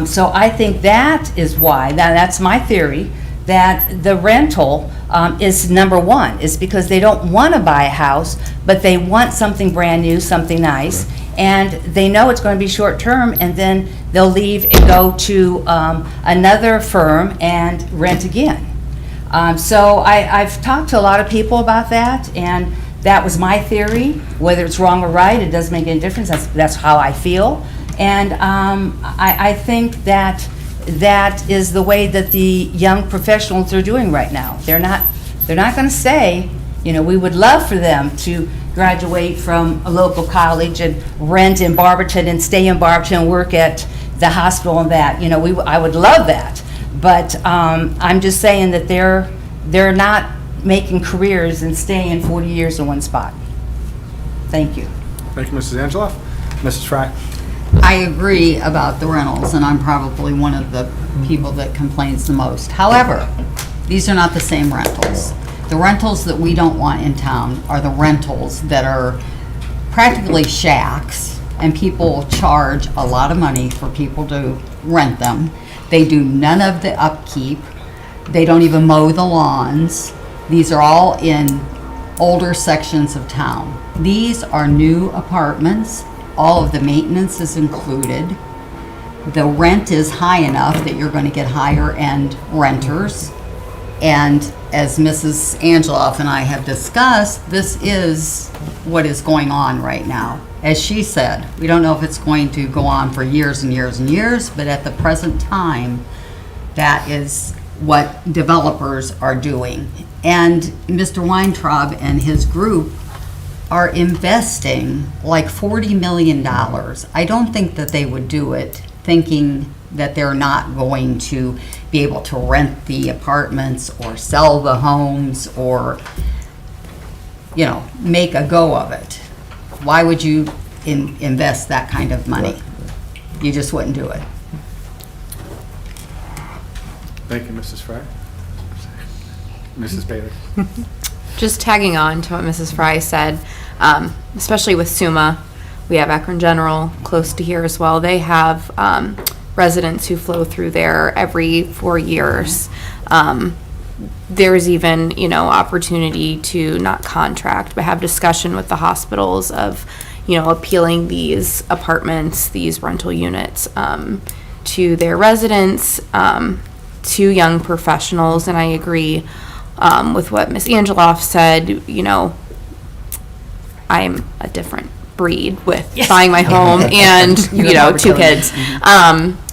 So I think that is why, that's my theory, that the rental is number one, is because they don't want to buy a house, but they want something brand new, something nice, and they know it's going to be short-term, and then they'll leave and go to another firm and rent again. So I've talked to a lot of people about that, and that was my theory. Whether it's wrong or right, it doesn't make any difference. That's how I feel. And I think that that is the way that the young professionals are doing right now. They're not going to say, you know, we would love for them to graduate from a local college and rent in Barberton and stay in Barberton and work at the hospital and that. You know, I would love that. But I'm just saying that they're not making careers and staying 40 years in one spot. Thank you. Thank you, Mrs. Angeloff. Mrs. Fry? I agree about the rentals, and I'm probably one of the people that complains the most. However, these are not the same rentals. The rentals that we don't want in town are the rentals that are practically shacks, and people charge a lot of money for people to rent them. They do none of the upkeep. They don't even mow the lawns. These are all in older sections of town. These are new apartments. All of the maintenance is included. The rent is high enough that you're going to get higher end renters. And as Mrs. Angeloff and I have discussed, this is what is going on right now. As she said, we don't know if it's going to go on for years and years and years, but at the present time, that is what developers are doing. And Mr. Weintraub and his group are investing like $40 million. I don't think that they would do it thinking that they're not going to be able to rent the apartments or sell the homes or, you know, make a go of it. Why would you invest that kind of money? You just wouldn't do it. Thank you, Mrs. Fry. Mrs. Bailey? Just tagging on to what Mrs. Fry said, especially with SUMA, we have Akron General close to here as well. They have residents who flow through there every 4 years. There's even, you know, opportunity to not contract, but have discussion with the hospitals of, you know, appealing these apartments, these rental units to their residents, to young professionals. And I agree with what Ms. Angeloff said. You know, I'm a different breed with buying my home and, you know, 2 kids.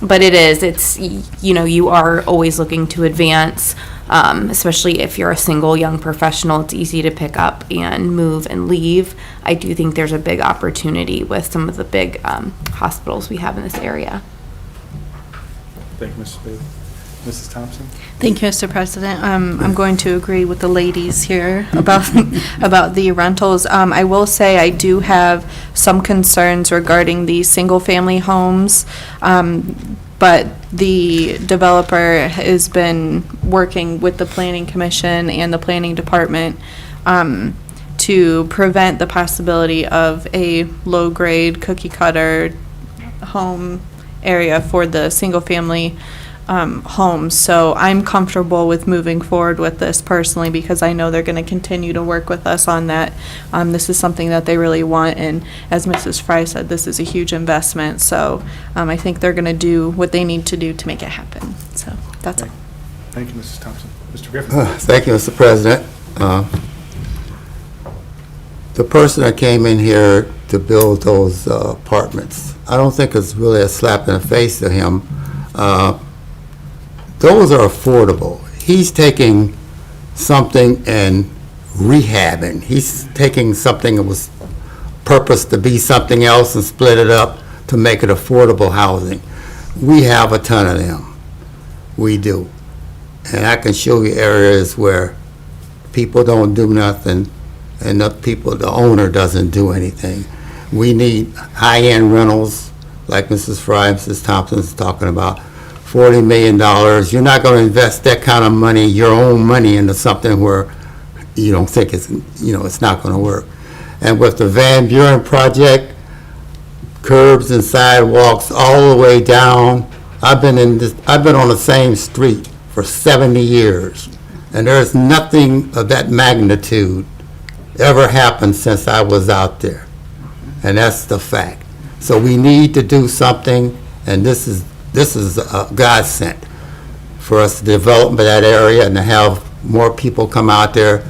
But it's, you know, you are always looking to advance, especially if you're a single young professional. It's easy to pick up and move and leave. I do think there's a big opportunity with some of the big hospitals we have in this area. Thank you, Mrs. Bailey. Mrs. Thompson? Thank you, Mr. President. I'm going to agree with the ladies here about about the rentals. I will say I do have some concerns regarding the single-family homes, but the developer has been working with the Planning Commission and the Planning Department to prevent the possibility of a low-grade cookie-cutter home area for the single-family homes. So I'm comfortable with moving forward with this personally because I know they're going to continue to work with us on that. This is something that they really want, and as Mrs. Fry said, this is a huge investment. So I think they're going to do what they need to do to make it happen. So that's all. Thank you, Mrs. Thompson. Mr. Griffin? Thank you, Mr. President. The person that came in here to build those apartments, I don't think it's really a slap in the face to him. Those are affordable. He's taking something and rehabbing. He's taking something that was purposed to be something else and split it up to make it affordable housing. We have a ton of them. We do. And I can show you areas where people don't do nothing and the owner doesn't do anything. We need high-end rentals, like Mrs. Fry and Mrs. Thompson is talking about. $40 million. You're not going to invest that kind of money, your own money, into something where you don't think it's, you know, it's not going to work. And with the Van Buren project, curbs and sidewalks all the way down. I've been on the same street for 70 years, and there's nothing of that magnitude ever happened since I was out there, and that's the fact. So we need to do something, and this is a godsend for us to develop that area and to have more people come out there.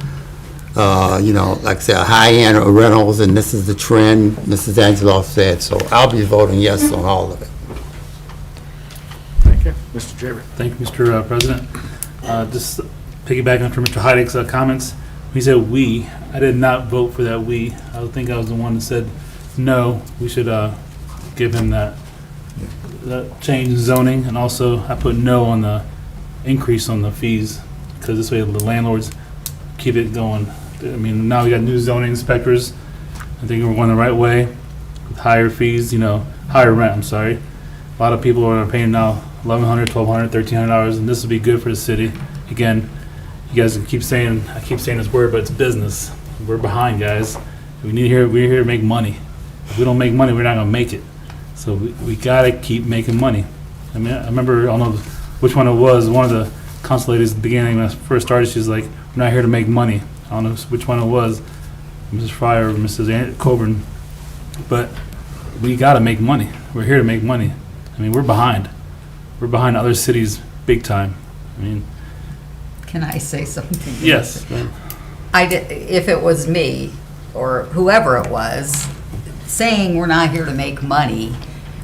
Like I said, high-end rentals, and this is the trend, Mrs. Angeloff said, so I'll be voting yes on all of it. Thank you. Mr. Jaber. Thank you, Mr. President. Just piggybacking after Mr. Heidick's comments, he said "we." I did not vote for that "we." I think I was the one that said, no, we should give him that change in zoning, and also I put no on the increase on the fees, because this way the landlords keep it going. I mean, now we got new zoning inspectors. I think we're going the right way with higher fees, higher rent, I'm sorry. A lot of people are paying now $1,100, $1,200, $1,300, and this will be good for the city. Again, you guys can keep saying, I keep saying this word, but it's business. We're behind, guys. We're here to make money. If we don't make money, we're not gonna make it. So we gotta keep making money. I mean, I remember, I don't know which one it was, one of the council ladies at the beginning, when I first started, she's like, we're not here to make money. I don't know which one it was, Mrs. Fryer or Mrs. Coburn, but we gotta make money. We're here to make money. I mean, we're behind. We're behind other cities big time. I mean, Can I say something? yes. If it was me, or whoever it was, saying we're not here to make money,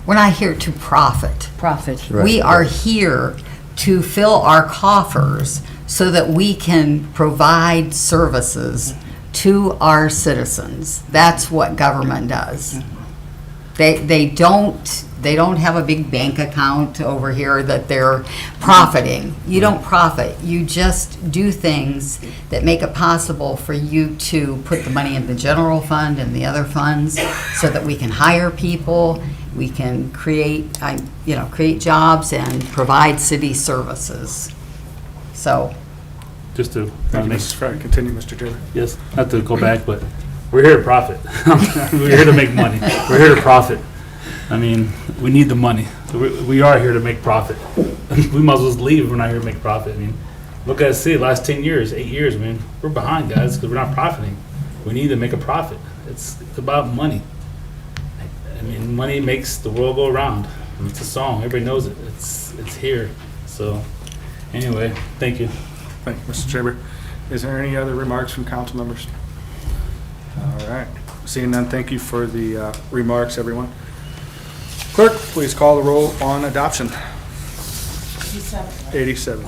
we're not here to profit. Right, We are here to fill our coffers so that we can provide services to our citizens. That's what government does. They don't have a big bank account over here that they're profiting. You don't profit. You just do things that make it possible for you to put the money in the general fund and the other funds so that we can hire people, we can create jobs and provide city services. So, Just to Thank you, make, Mrs. Fryer. Continue, Mr. Jaber. yes, not to go back, but we're here to profit. We're here to make money. We're here to profit. I mean, we need the money. So we are here to make profit. We might as well just leave if we're not here to make profit. I mean, look at the city, last 10 years, 8 years, man, we're behind, guys, because we're not profiting. We need to make a profit. It's about money. I mean, money makes the world go around. It's a song. Everybody knows it. It's here. So, anyway, thank you. Thank you, Mr. Jaber. Is there any other remarks from council members? All right. Seeing none, thank you for the remarks, everyone. Clerk, please call the roll on adoption. 87.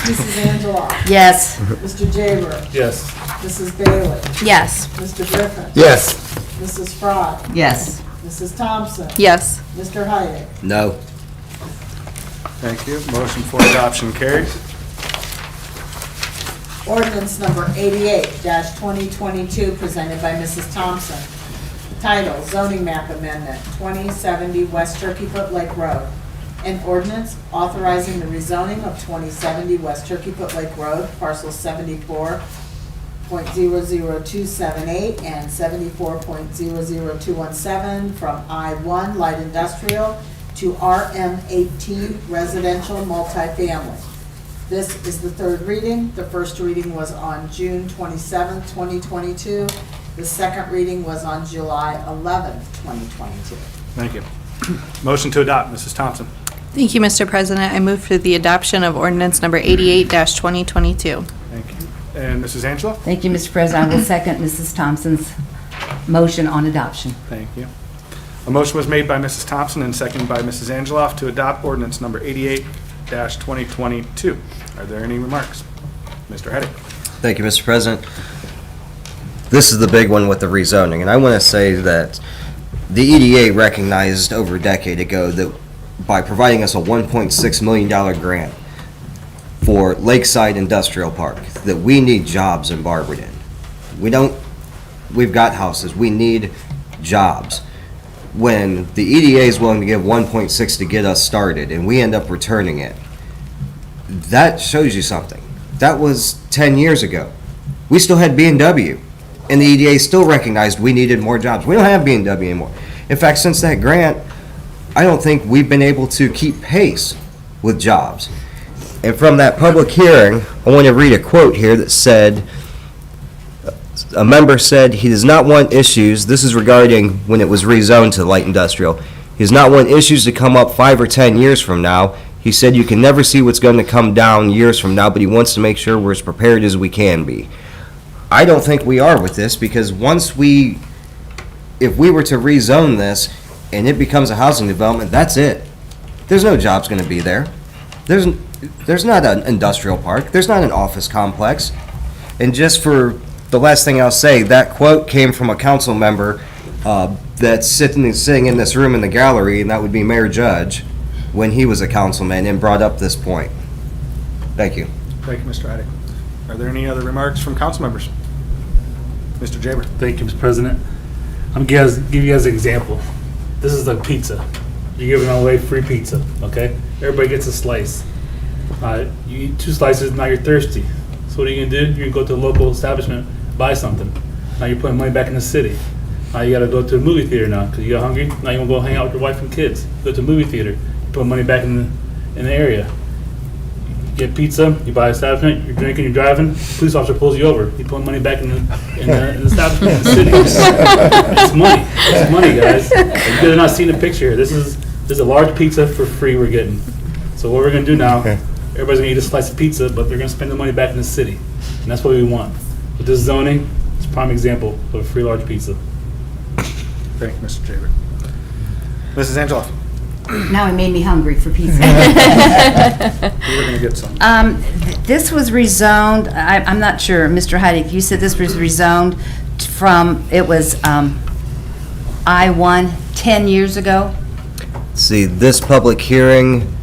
Mrs. Angela. yes. Mr. Jaber. Yes. Mrs. Bailey. Yes. Mr. Griffin. Yes. Mrs. Frye. Yes. Mrs. Thompson. Yes. Mr. Heidick. No. Thank you. Motion for adoption carries. Ordinance number 88-2022, presented by Mrs. Thompson. Title, zoning map amendment, 2070 West Turkey Foot Lake Road. An ordinance authorizing the rezoning of 2070 West Turkey Foot Lake Road, parcels 74.00278 and 74.00217 from I-1 light industrial to RM18 residential multifamily. This is the third reading. The first reading was on June 27th, 2022. The second reading was on July 11th, 2022. Thank you. Motion to adopt, Mrs. Thompson. Thank you, Mr. President. I move for the adoption of ordinance number 88-2022. Thank you. And Mrs. Angela? Thank you, Mr. President. I will second Mrs. Thompson's motion on adoption. Thank you. A motion was made by Mrs. Thompson and seconded by Mrs. Angeloff to adopt ordinance number 88-2022. Are there any remarks? Mr. Heidick. Thank you, Mr. President. This is the big one with the rezoning, and I want to say that the EDA recognized over a decade ago that by providing us a $1.6 million grant for Lakeside Industrial Park, that we need jobs in Barberton. We've got houses, we need jobs. When the EDA is willing to give 1.6 to get us started and we end up returning it, that shows you something. That was 10 years ago. We still had B&W, and the EDA still recognized we needed more jobs. We don't have B&W anymore. In fact, since that grant, I don't think we've been able to keep pace with jobs. And from that public hearing, I want to read a quote here that said, a member said he does not want issues, this is regarding when it was rezoned to light industrial, he does not want issues to come up 5 or 10 years from now. He said you can never see what's going to come down years from now, but he wants to make sure we're as prepared as we can be. I don't think we are with this, because if we were to rezone this and it becomes a housing development, that's it. There's no jobs going to be there. There's not an industrial park. There's not an office complex. And just for the last thing I'll say, that quote came from a council member that's sitting in this room in the gallery, and that would be Mayor Judge, when he was a councilman and brought up this point. Thank you. Thank you, Mr. Heidick. Are there any other remarks from council members? Mr. Jaber. Thank you, Mr. President. I'm going to give you guys an example. This is like pizza. You're giving away free pizza, okay? Everybody gets a slice. You eat 2 slices, now you're thirsty. So what are you going to do? You're going to go to a local establishment, buy something. Now you're putting money back in the city. Now you got to go to a movie theater now because you got hungry. Now you're going to go hang out with your wife and kids. Go to a movie theater. You put money back in the area. You get pizza, you buy an establishment, you're drinking, you're driving, police officer pulls you over. You put money back in the establishment in the city. It's money. It's money, guys. You guys are not seeing the picture here. This is a large pizza for free we're getting. So what we're going to do now, everybody's going to eat a slice of pizza, but they're going to spend the money back in the city. And that's what we want. With this zoning, it's a prime example of a free large pizza. Thank you, Mr. Jaber. Mrs. Angela. Now it made me hungry for pizza. We were going to get some. This was rezoned, I'm not sure, Mr. Heidick, you said this was rezoned from, it was I-1 10 years ago? See, this public hearing,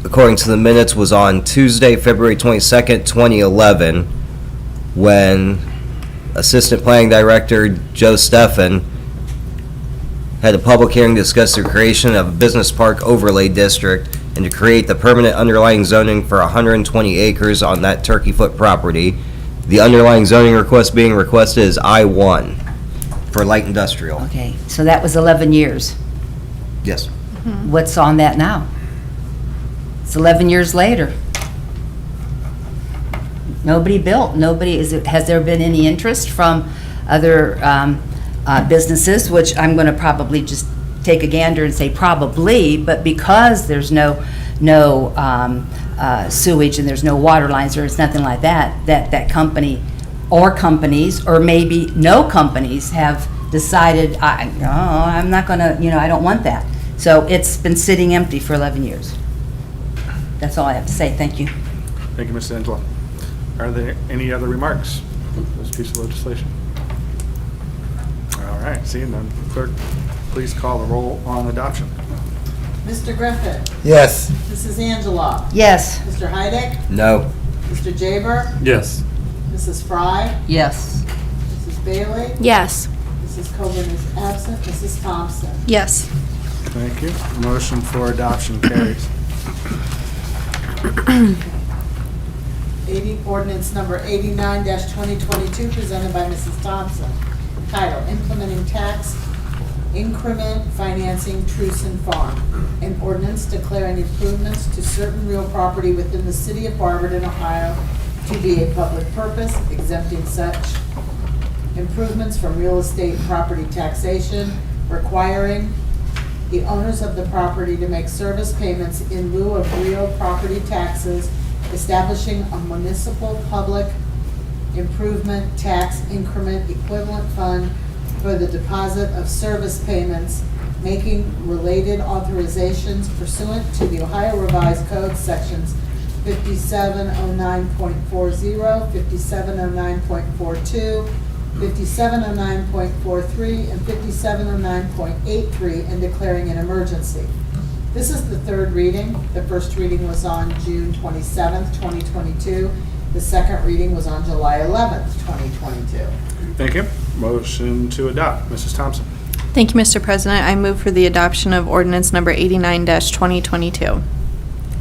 according to the minutes, was on Tuesday, February 22nd, 2011, when Assistant Planning Director Joe Steffen had a public hearing to discuss the creation of a business park overlay district and to create the permanent underlying zoning for 120 acres on that Turkey Foot property. The underlying zoning request being requested is I-1 for light industrial. Okay, so that was 11 years. Yes. What's on that now? It's 11 years later. Nobody built, has there been any interest from other businesses, which I'm going to probably just take a gander and say probably, but because there's no sewage and there's no water lines, there's nothing like that company or companies, or maybe no companies have decided, I'm not going to, I don't want that. So it's been sitting empty for 11 years. That's all I have to say. Thank you. Thank you, Mrs. Angela. Are there any other remarks on this piece of legislation? All right, seeing none, clerk, please call the roll on adoption. Mr. Griffin. Yes. Mrs. Angela. Yes. Mr. Heidick. No. Mr. Jaber. Yes. Mrs. Fry. Yes. Mrs. Bailey. Yes. Mrs. Coburn is absent. Mrs. Thompson. Yes. Thank you. Motion for adoption carries. Ordinance number 89-2022, presented by Mrs. Thompson. Title, Implementing Tax Increment Financing Truson Farm. An ordinance declaring improvements to certain real property within the city of Barberton, Ohio to be a public purpose, exempting such improvements from real estate property taxation, requiring the owners of the property to make service payments in lieu of real property taxes, establishing a municipal public improvement tax increment equivalent fund for the deposit of service payments, making related authorizations pursuant to the Ohio Revised Code sections 5709.40, 5709.42, 5709.43, and 5709.83, and declaring an emergency. This is the third reading. The first reading was on June 27th, 2022. The second reading was on July 11th, 2022. Thank you. Motion to adopt. Mrs. Thompson. Thank you, Mr. President. I move for the adoption of ordinance number 89-2022.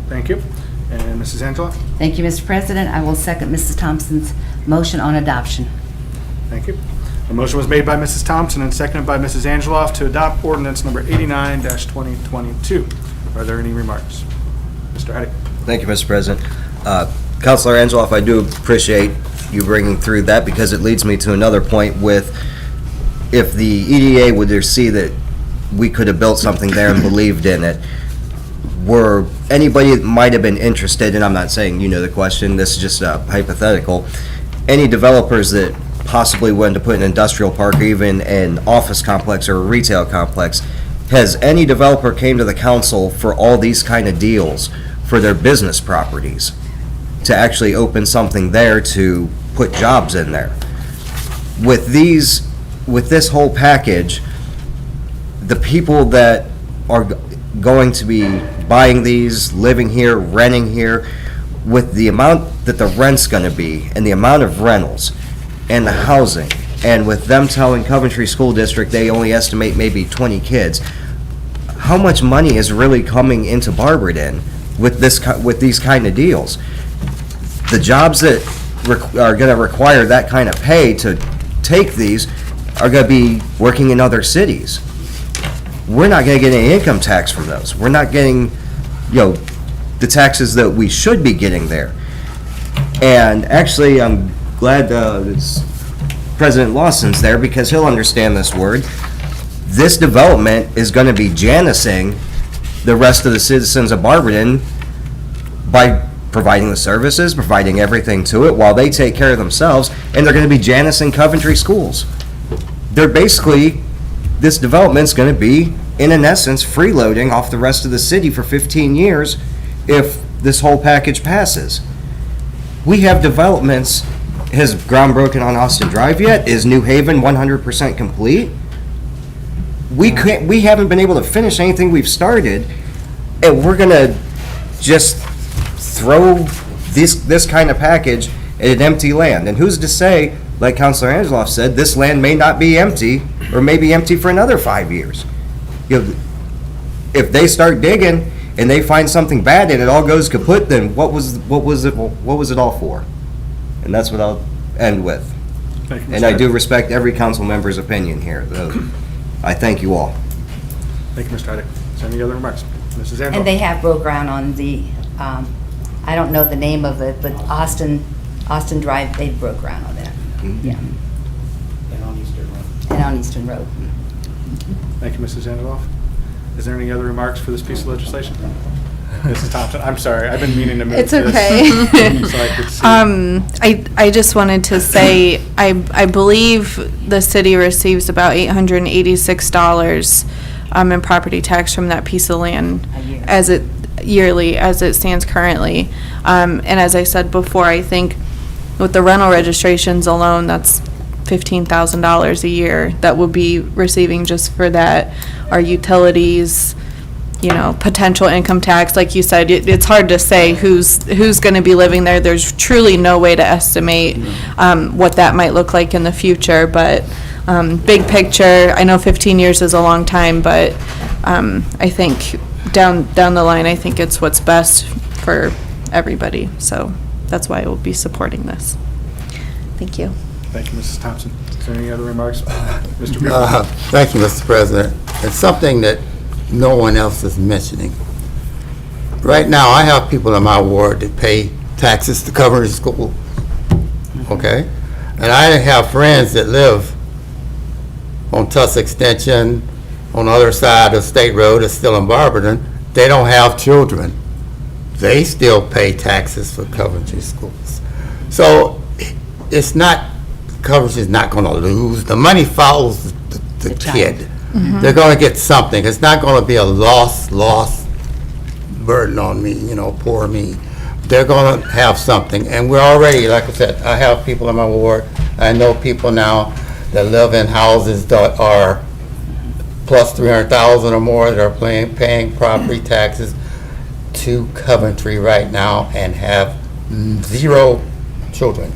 Thank you. And Mrs. Angela. Thank you, Mr. President. I will second Mrs. Thompson's motion on adoption. Thank you. A motion was made by Mrs. Thompson and seconded by Mrs. Angeloff to adopt ordinance number 89-2022. Are there any remarks? Mr. Heidick. Thank you, Mr. President. Councilor Angeloff, I do appreciate you bringing through that, because it leads me to another point with, if the EDA would see that we could have built something there and believed in it, were anybody that might have been interested, and I'm not saying you know the question, this is just a hypothetical, any developers that possibly wanted to put an industrial park or even an office complex or a retail complex, has any developer came to the council for all these kind of deals for their business properties to actually open something there to put jobs in there? With this whole package, the people that are going to be buying these, living here, renting here, with the amount that the rent's going to be and the amount of rentals and the housing, and with them telling Coventry School District they only estimate maybe 20 kids, how much money is really coming into Barberton with these kind of deals? The jobs that are going to require that kind of pay to take these are going to be working in other cities. We're not going to get any income tax from those. We're not getting, the taxes that we should be getting there. And actually, I'm glad President Lawson's there, because he'll understand this word. This development is going to be janissing the rest of the citizens of Barberton by providing the services, providing everything to it, while they take care of themselves, and they're going to be janissing Coventry schools. They're basically, this development's going to be, in essence, freeloading off the rest of the city for 15 years if this whole package passes. We have developments. Has ground broken on Austin Drive yet? Is New Haven 100% complete? We haven't been able to finish anything we've started, and we're going to just throw this kind of package at an empty land. And who's to say, like Councilor Angeloff said, this land may not be empty, or may be empty for another 5 years. If they start digging and they find something bad and it all goes kaput, then what was it all for? And that's what I'll end with. Thank you, And I do respect every council member's opinion here, though. I thank you all. Thank you, Mr. Heidick. Is there any other remarks? Mrs. Anvil? And they have broke ground on the, I don't know the name of it, but Austin Drive, they broke ground on that. Yeah. And on Eastern Road. And on Eastern Road. Thank you, Mrs. Angeloff. Is there any other remarks for this piece of legislation? Mrs. Thompson, I'm sorry, I've been meaning to move It's this. okay. So I could see. I just wanted to say, I believe the city receives about $886 in property tax from that piece of land yearly as it stands currently. And as I said before, I think with the rental registrations alone, that's $15,000 a year that we'll be receiving just for that. Our utilities, potential income tax, like you said, it's hard to say who's going to be living there. There's truly no way to estimate what that might look like in the future, but big picture, I know 15 years is a long time, but I think down the line, I think it's what's best for everybody, so that's why I will be supporting this. Thank you. Thank you, Mrs. Thompson. Is there any other remarks? Mr. Beaver? Thank you, Mr. President. It's something that no one else is mentioning. Right now, I have people in my ward that pay taxes to cover the school, okay? And I have friends that live on Tuss Extension, on the other side of State Road, that's still in Barberton. They don't have children. They still pay taxes for Coventry schools. So it's not, Coventry is not going to lose. The money follows the kid. Mm-hmm. They're going to get something. It's not going to be a lost burden on me, poor me. They're going to have something. And we're already, like I said, I have people in my ward. I know people now that live in houses that are plus 300,000 or more that are paying property taxes to Coventry right now and have 0 children.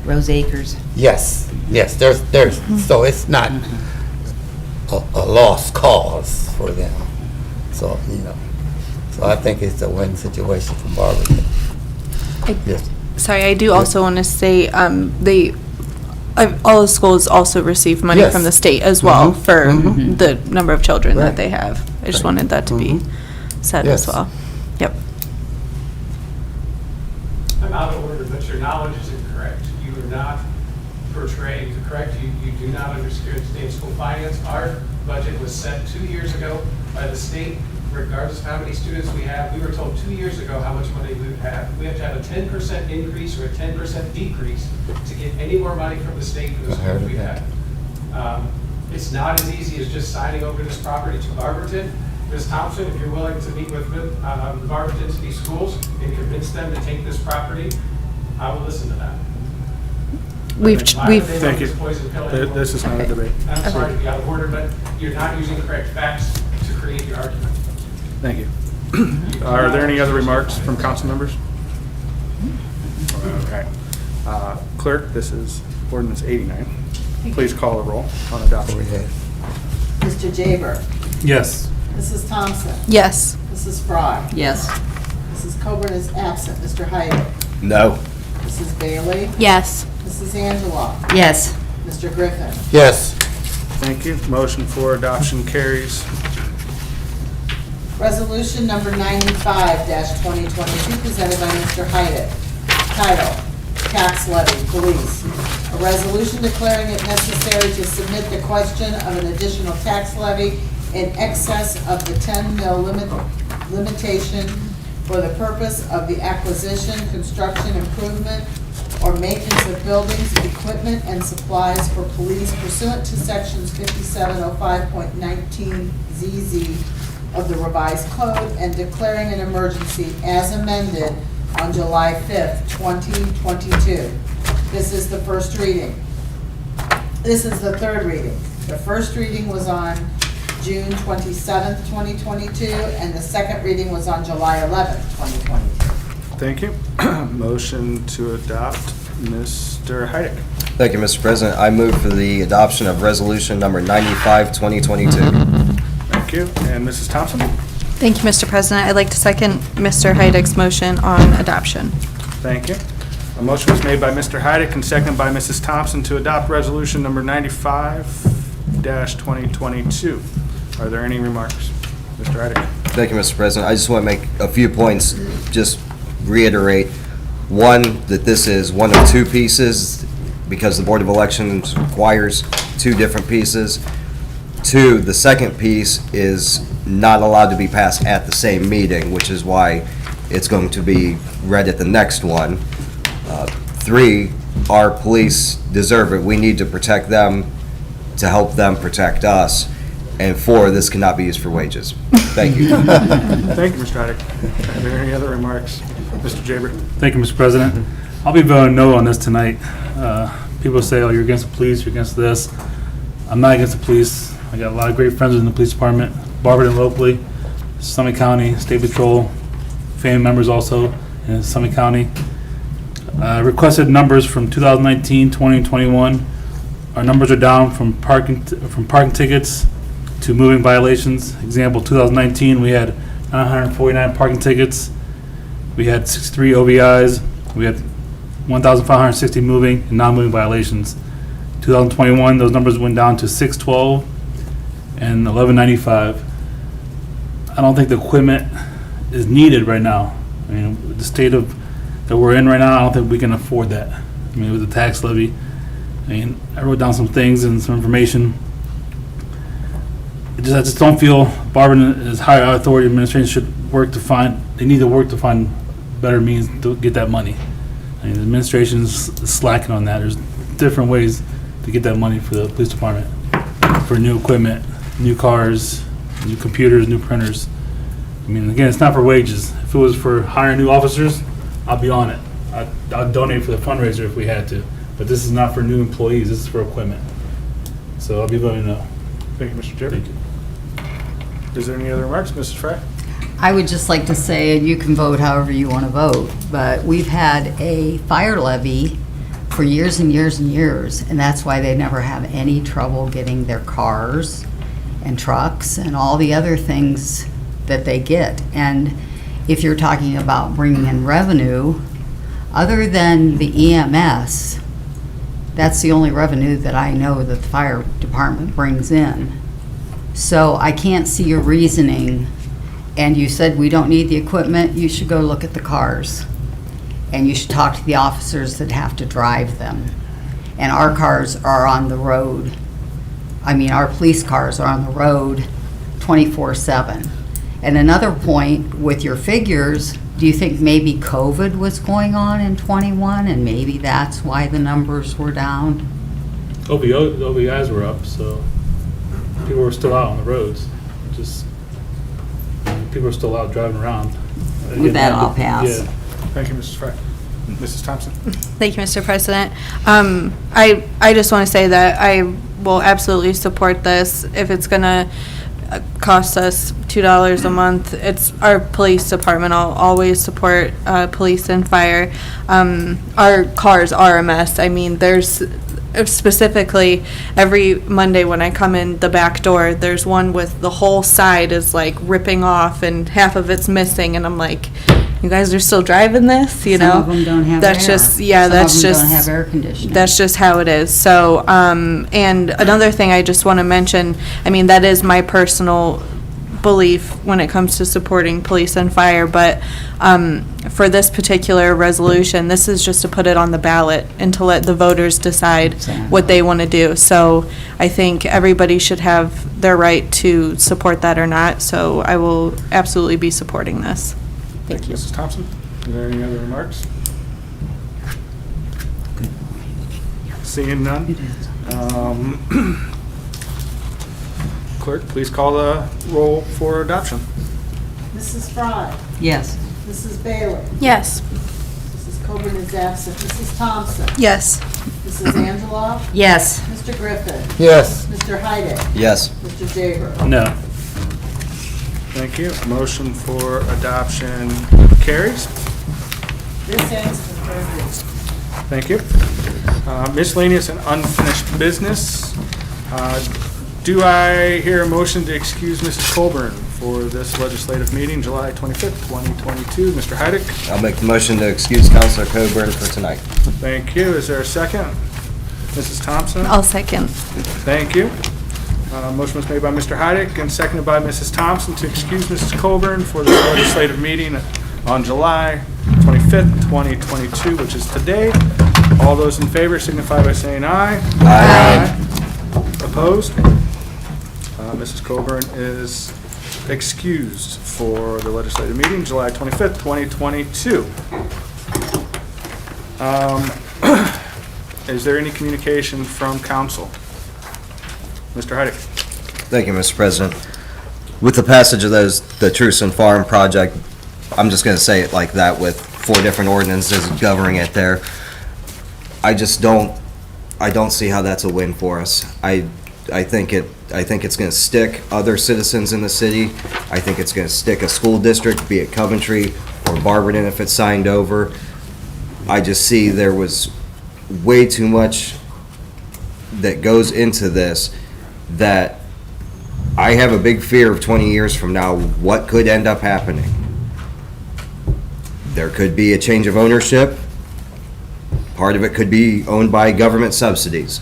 Rose Acres. Yes, there's, so it's not a lost cause for them. So, so I think it's a win situation for Barberton. Yes. Sorry, I do also want to say, all the schools also receive money from the state as well for the number of children that they have. I just wanted that to be said as well. Yep. I'm out of order. order, but your knowledge is incorrect. You are not portraying correct. You do not understand school finance. Our budget was set 2 years ago by the state. Regardless of how many students we have, we were told 2 years ago how much money we would have. We have to have a 10% increase or a 10% decrease to get any more money from the state for the students we have. It's not as easy as just signing over this property to Barberton. Ms. Thompson, if you're willing to meet with the Barberton City Schools and convince them to take this property, I will listen to that. Thank you. This is not a debate. I'm sorry to be out of order, but you're not using correct facts to create your argument. Thank you. Are there any other remarks from council members? Okay. Clerk, this is ordinance 89. Please call a roll on adoption. Mr. Jaber. Yes. Mrs. Thompson. Yes. Mrs. Fry. Yes. Mrs. Coburn is absent. Mr. Hyde. No. Mrs. Bailey. Yes. Mrs. Angela. Yes. Mr. Griffin. Yes. Thank you. Motion for adoption carries. Resolution number 95-2022, presented by Mr. Hyde. Title, Tax Levy, Police. A resolution declaring it necessary to submit the question of an additional tax levy in excess of the 10 mil limitation for the purpose of the acquisition, construction, improvement, or maintenance of buildings, equipment, and supplies for police pursuant to sections 5705.19 ZZ of the revised code and declaring an emergency as amended on July 5th, 2022. This is the first reading. This is the third reading. The first reading was on June 27th, 2022, and the second reading was on July 11th, 2022. Thank you. Motion to adopt, Mr. Heidick. Thank you, Mr. President. I move for the adoption of resolution number 95, 2022. Thank you. And Mrs. Thompson? Thank you, Mr. President. I'd like to second Mr. Heidick's motion on adoption. Thank you. A motion was made by Mr. Heidick and seconded by Mrs. Thompson to adopt resolution number 95-2022. Are there any remarks? Mr. Heidick? Thank you, Mr. President. I just want to make a few points, just reiterate. One, that this is one of two pieces because the Board of Elections requires two different pieces. Two, the second piece is not allowed to be passed at the same meeting, which is why it's going to be read at the next one. Three, our police deserve it. We need to protect them to help them protect us. And four, this cannot be used for wages. Thank you. Thank you, Mr. Heidick. Are there any other remarks? Mr. Jaber? Thank you, Mr. President. I'll be voting no on this tonight. People say, oh, you're against the police, you're against this. I'm not against the police. I got a lot of great friends in the police department, Barberton locally, Summit County, State Patrol, family members also in Summit County. Requested numbers from 2019, 20, and 21. Our numbers are down from parking tickets to moving violations. Example, 2019, we had 949 parking tickets. We had 63 OVIs. We had 1,560 moving and non-moving violations. 2021, those numbers went down to 612 and 1195. I don't think the equipment is needed right now. I mean, the state of that we're in right now, I don't think we can afford that. I mean, with the tax levy, I mean, I wrote down some things and some information. I just don't feel Barberton as higher authority administration should work to find. They need to work to find better means to get that money. I mean, the administration's slacking on that. There's different ways to get that money for the police department, for new equipment, new cars, new computers, new printers. I mean, again, it's not for wages. If it was for hiring new officers, I'll be on it. I'd donate for the fundraiser if we had to. But this is not for new employees. This is for equipment. So I'll be voting no. Thank you, Mr. Chair. Thank you. Is there any other remarks? Mrs. Fry? I would just like to say, you can vote however you want to vote, but we've had a fire levy for years and years and years, and that's why they never have any trouble getting their cars and trucks and all the other things that they get. And if you're talking about bringing in revenue, other than the EMS, that's the only revenue that I know that the fire department brings in. So I can't see your reasoning. And you said we don't need the equipment, you should go look at the cars. and you should talk to the officers that have to drive them. And our cars are on the road. I mean, our police cars are on the road 24/7. And another point with your figures, do you think maybe COVID was going on in '21 and maybe that's why the numbers were down? OBIs were up, so people were still out on the roads. Just, people were still out driving around. With that, I'll pass. Yeah. Thank you, Mrs. Frey. Mrs. Thompson? Thank you, Mr. President. I just want to say that I will absolutely support this. If it's going to cost us $2 a month, it's our police department. I'll always support police and fire. Our cars are a mess. I mean, there's specifically every Monday when I come in the back door, there's one with the whole side is like ripping off and half of it's missing, and I'm like, you guys are still driving this, you know? Some of them don't have that's air. just, yeah, Some that's of them just, don't have air conditioning. that's just how it is. So, and another thing I just want to mention, I mean, that is my personal belief when it comes to supporting police and fire, but for this particular resolution, this is just to put it on the ballot and to let the voters decide what they want to do. So I think everybody should have their right to support that or not, so I will absolutely be supporting this. Thank you. Mrs. Thompson, are there any other remarks? Seeing none. Clerk, please call the roll for adoption. Mrs. Frye? Yes. Mrs. Bailey? Yes. Mrs. Coburn is absent. Mrs. Thompson? Yes. Mrs. Angeloff? Yes. Mr. Griffin? Yes. Mr. Heidick? Yes. Mr. Jaber? No. Thank you. Motion for adoption carries. This ends the third reading. Thank you. Miscellaneous and unfinished business. Do I hear a motion to excuse Mrs. Colburn for this legislative meeting, July 25th, 2022? Mr. Heidick? I'll make the motion to excuse Counselor Coburn for tonight. Thank you. Is there a second? Mrs. Thompson? I'll second. Thank you. Motion was made by Mr. Heidick and seconded by Mrs. Thompson to excuse Mrs. Colburn for this legislative meeting on July 25th, 2022, which is today. All those in favor signify by saying aye. Aye. Opposed? Mrs. Colburn is excused for the legislative meeting, July 25th, 2022. Is there any communication from council? Mr. Heidick. Thank you, Mr. President. With the passage of the Truce and Farm project, I'm just going to say it like that with 4 different ordinances governing it there. I don't see how that's a win for us. I think it's going to stick other citizens in the city. I think it's going to stick a school district, be it Coventry or Barberton if it's signed over. I just see there was way too much that goes into this that I have a big fear of 20 years from now, what could end up happening. There could be a change of ownership. Part of it could be owned by government subsidies.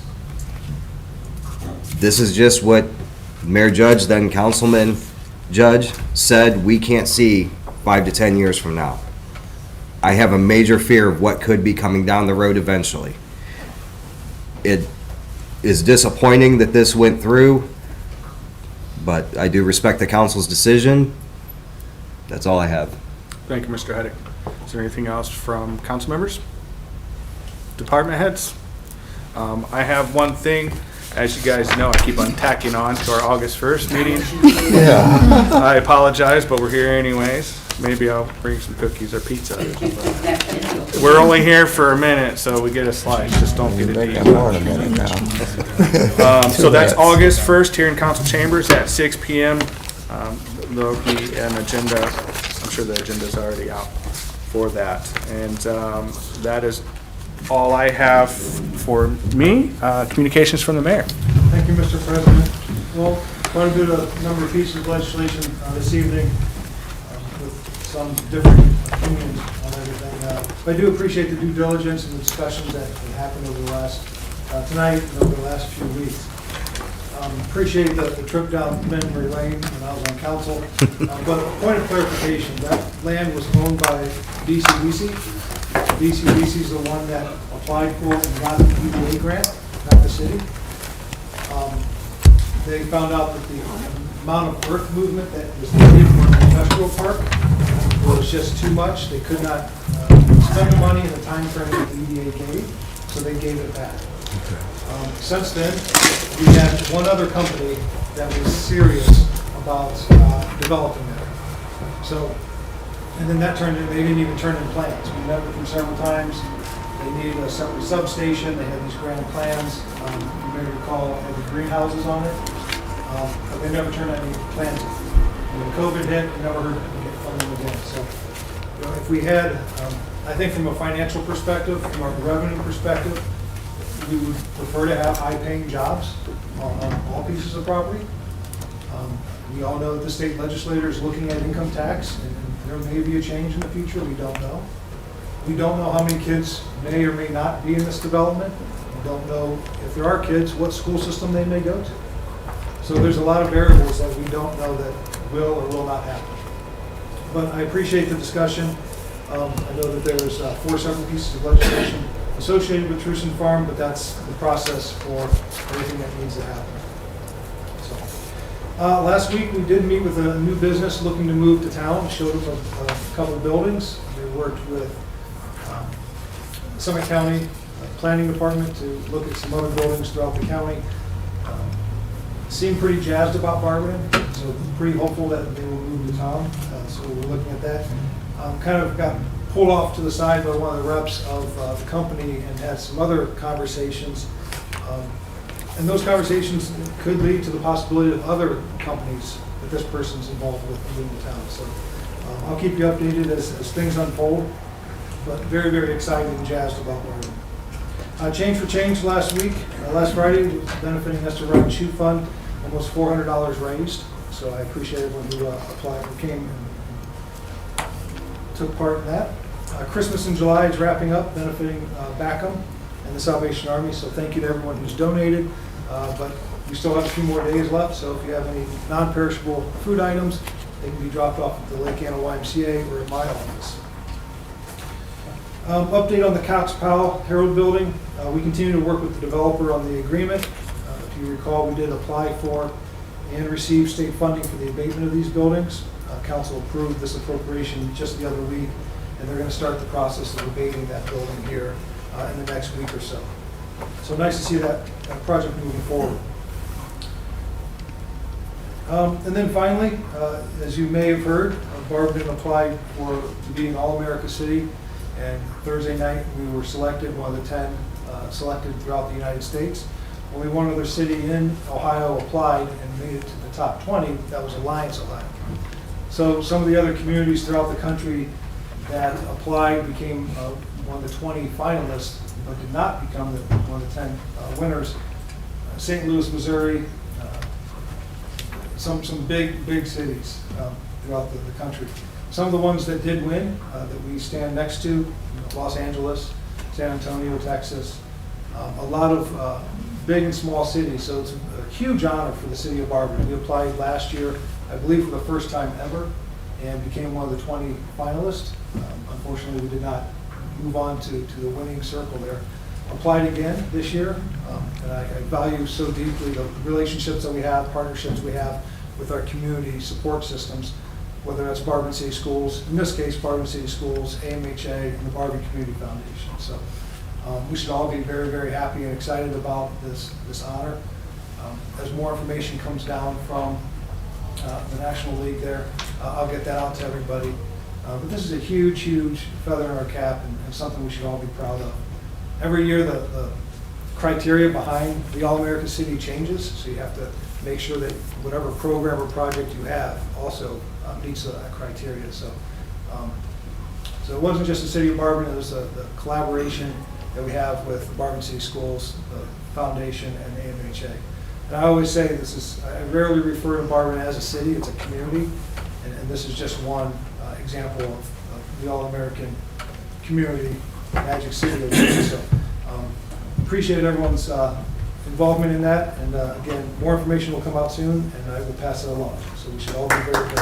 This is just what Mayor Judge, then Councilman Judge, said we can't see 5 to 10 years from now. I have a major fear of what could be coming down the road eventually. It is disappointing that this went through, but I do respect the council's decision. That's all I have. Thank you, Mr. Heidick. Is there anything else from council members? Department heads? I have one thing. As you guys know, I keep on tacking on to our August 1st meeting. Yeah. I apologize, but we're here anyways. Maybe I'll bring some cookies or pizza or something. We're only here for a minute, so we get a slice. Just don't get it Making eaten. more in a minute now. So that's August 1st here in council chambers at 6 p.m. There'll be an agenda. I'm sure the agenda's already out for that. And that is all I have for me. Communications from the mayor. Thank you, Mr. President. Well, run through a number of pieces of legislation this evening with some different opinions on everything. I do appreciate the due diligence and the discussions that have happened over the last, tonight and over the last few weeks. Appreciate the trip down memory lane when I was on council. But point of clarification, that land was owned by DCDC. BCBC is the one that applied for and got the EDA grant, not the city. They found out that the amount of earth movement that was needed for an industrial park was just too much. They could not spend the money in the time frame that the EDA gave, so they gave it back. Since then, we had one other company that was serious about developing it. So, and then that turned in, they didn't even turn in plans. We met with them several times. They needed a separate substation. They had these grand plans. You may recall, had the greenhouses on it. But they never turned any plans in. When COVID hit, we never heard them get funding again. So, you know, if we had, I think from a financial perspective, from a revenue perspective, we would prefer to have high-paying jobs on all pieces of property. We all know that the state legislature is looking at income tax, and there may be a change in the future. We don't know. We don't know how many kids may or may not be in this development. We don't know if there are kids, what school system they may go to. So there's a lot of variables that we don't know that will or will not happen. But I appreciate the discussion. I know that there's 4 separate pieces of legislation associated with Truson Farm, but that's the process for everything that needs to happen. So, last week we did meet with a new business looking to move to town. Showed them a couple of buildings. We worked with Summit County Planning Department to look at some other buildings throughout the county. Seemed pretty jazzed about Barberton, so pretty hopeful that they will move to town. So we're looking at that. Kind of got pulled off to the side by one of the reps of the company and had some other conversations. And those conversations could lead to the possibility of other companies that this person's involved with moving to town. So I'll keep you updated as things unfold, but very, very excited and jazzed about Barberton. Change for Change last week, last Friday, was benefiting Esther Ryan Shoe Fund, almost $400 raised. So I appreciate everyone who applied, who came and took part in that. Christmas in July is wrapping up, benefiting Backham and the Salvation Army. So thank you to everyone who's donated. But we still have a few more days left. So if you have any non-perishable food items, they can be dropped off at the Lake Anna YMCA or at my office. Update on the Cox Powell Herald Building. We continue to work with the developer on the agreement. If you recall, we did apply for and receive state funding for the abatement of these buildings. Council approved this appropriation just the other week, and they're going to start the process of abating that building here in the next week or so. So nice to see that project moving forward. And then finally, as you may have heard, Barberton applied to be an All-America City, and Thursday night we were selected, one of the 10 selected throughout the United States. Only one other city in Ohio applied and made it to the top 20. That was Alliance, Ohio. So some of the other communities throughout the country that applied became one of the 20 finalists, but did not become one of the 10 winners. St. Louis, Missouri, some big cities throughout the country. Some of the ones that did win, that we stand next to, Los Angeles, San Antonio, Texas, a lot of big and small cities, so it's a huge honor for the city of Barberton. We applied last year, I believe for the first time ever, and became one of the 20 finalists. Unfortunately, we did not move on to the winning circle there. Applied again this year, and I value so deeply the relationships that we have, partnerships we have with our community support systems, whether that's Barberton City Schools, in this case, Barberton City Schools, AMHA, and the Barberton Community Foundation. So we should all be very, very happy and excited about this honor. As more information comes down from the National League there, I'll get that out to everybody. But this is a huge, huge feather in our cap and something we should all be proud of. Every year the criteria behind the All-American City changes, so you have to make sure that whatever program or project you have also meets that criteria. So it wasn't just the city of Barberton, it was the collaboration that we have with the Barberton City Schools, the foundation, and the AMHA. And I always say I rarely refer to Barberton as a city, it's a community, and this is just one example of the All-American Community Magic City. So appreciate everyone's involvement in that, and again, more information will come out soon, and I will pass it along. So we should all be very good.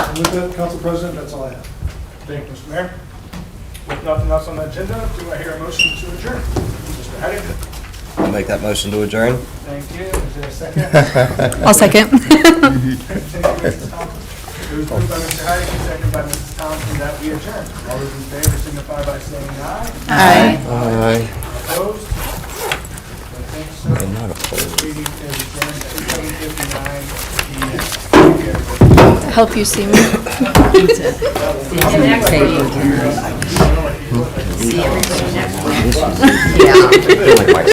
And with that. Thank you, Mr. Mayor. With nothing else on the agenda, do I hear a motion to adjourn? Mr. Heidi? I'll make that motion to adjourn. Thank you. Is there a second? I'll second. Thank you, Mrs. Thompson. It was moved by Mr. Heidi, seconded by Mrs. Thompson, that we adjourn. All those in favor signify by saying aye. Aye. Aye. Opposed? Thank you, sir. I'm not opposed. Meeting is adjourned at 8:59 p.m. Thank you, everybody. Help you see me. And next week, See everybody next week. Yeah. Like my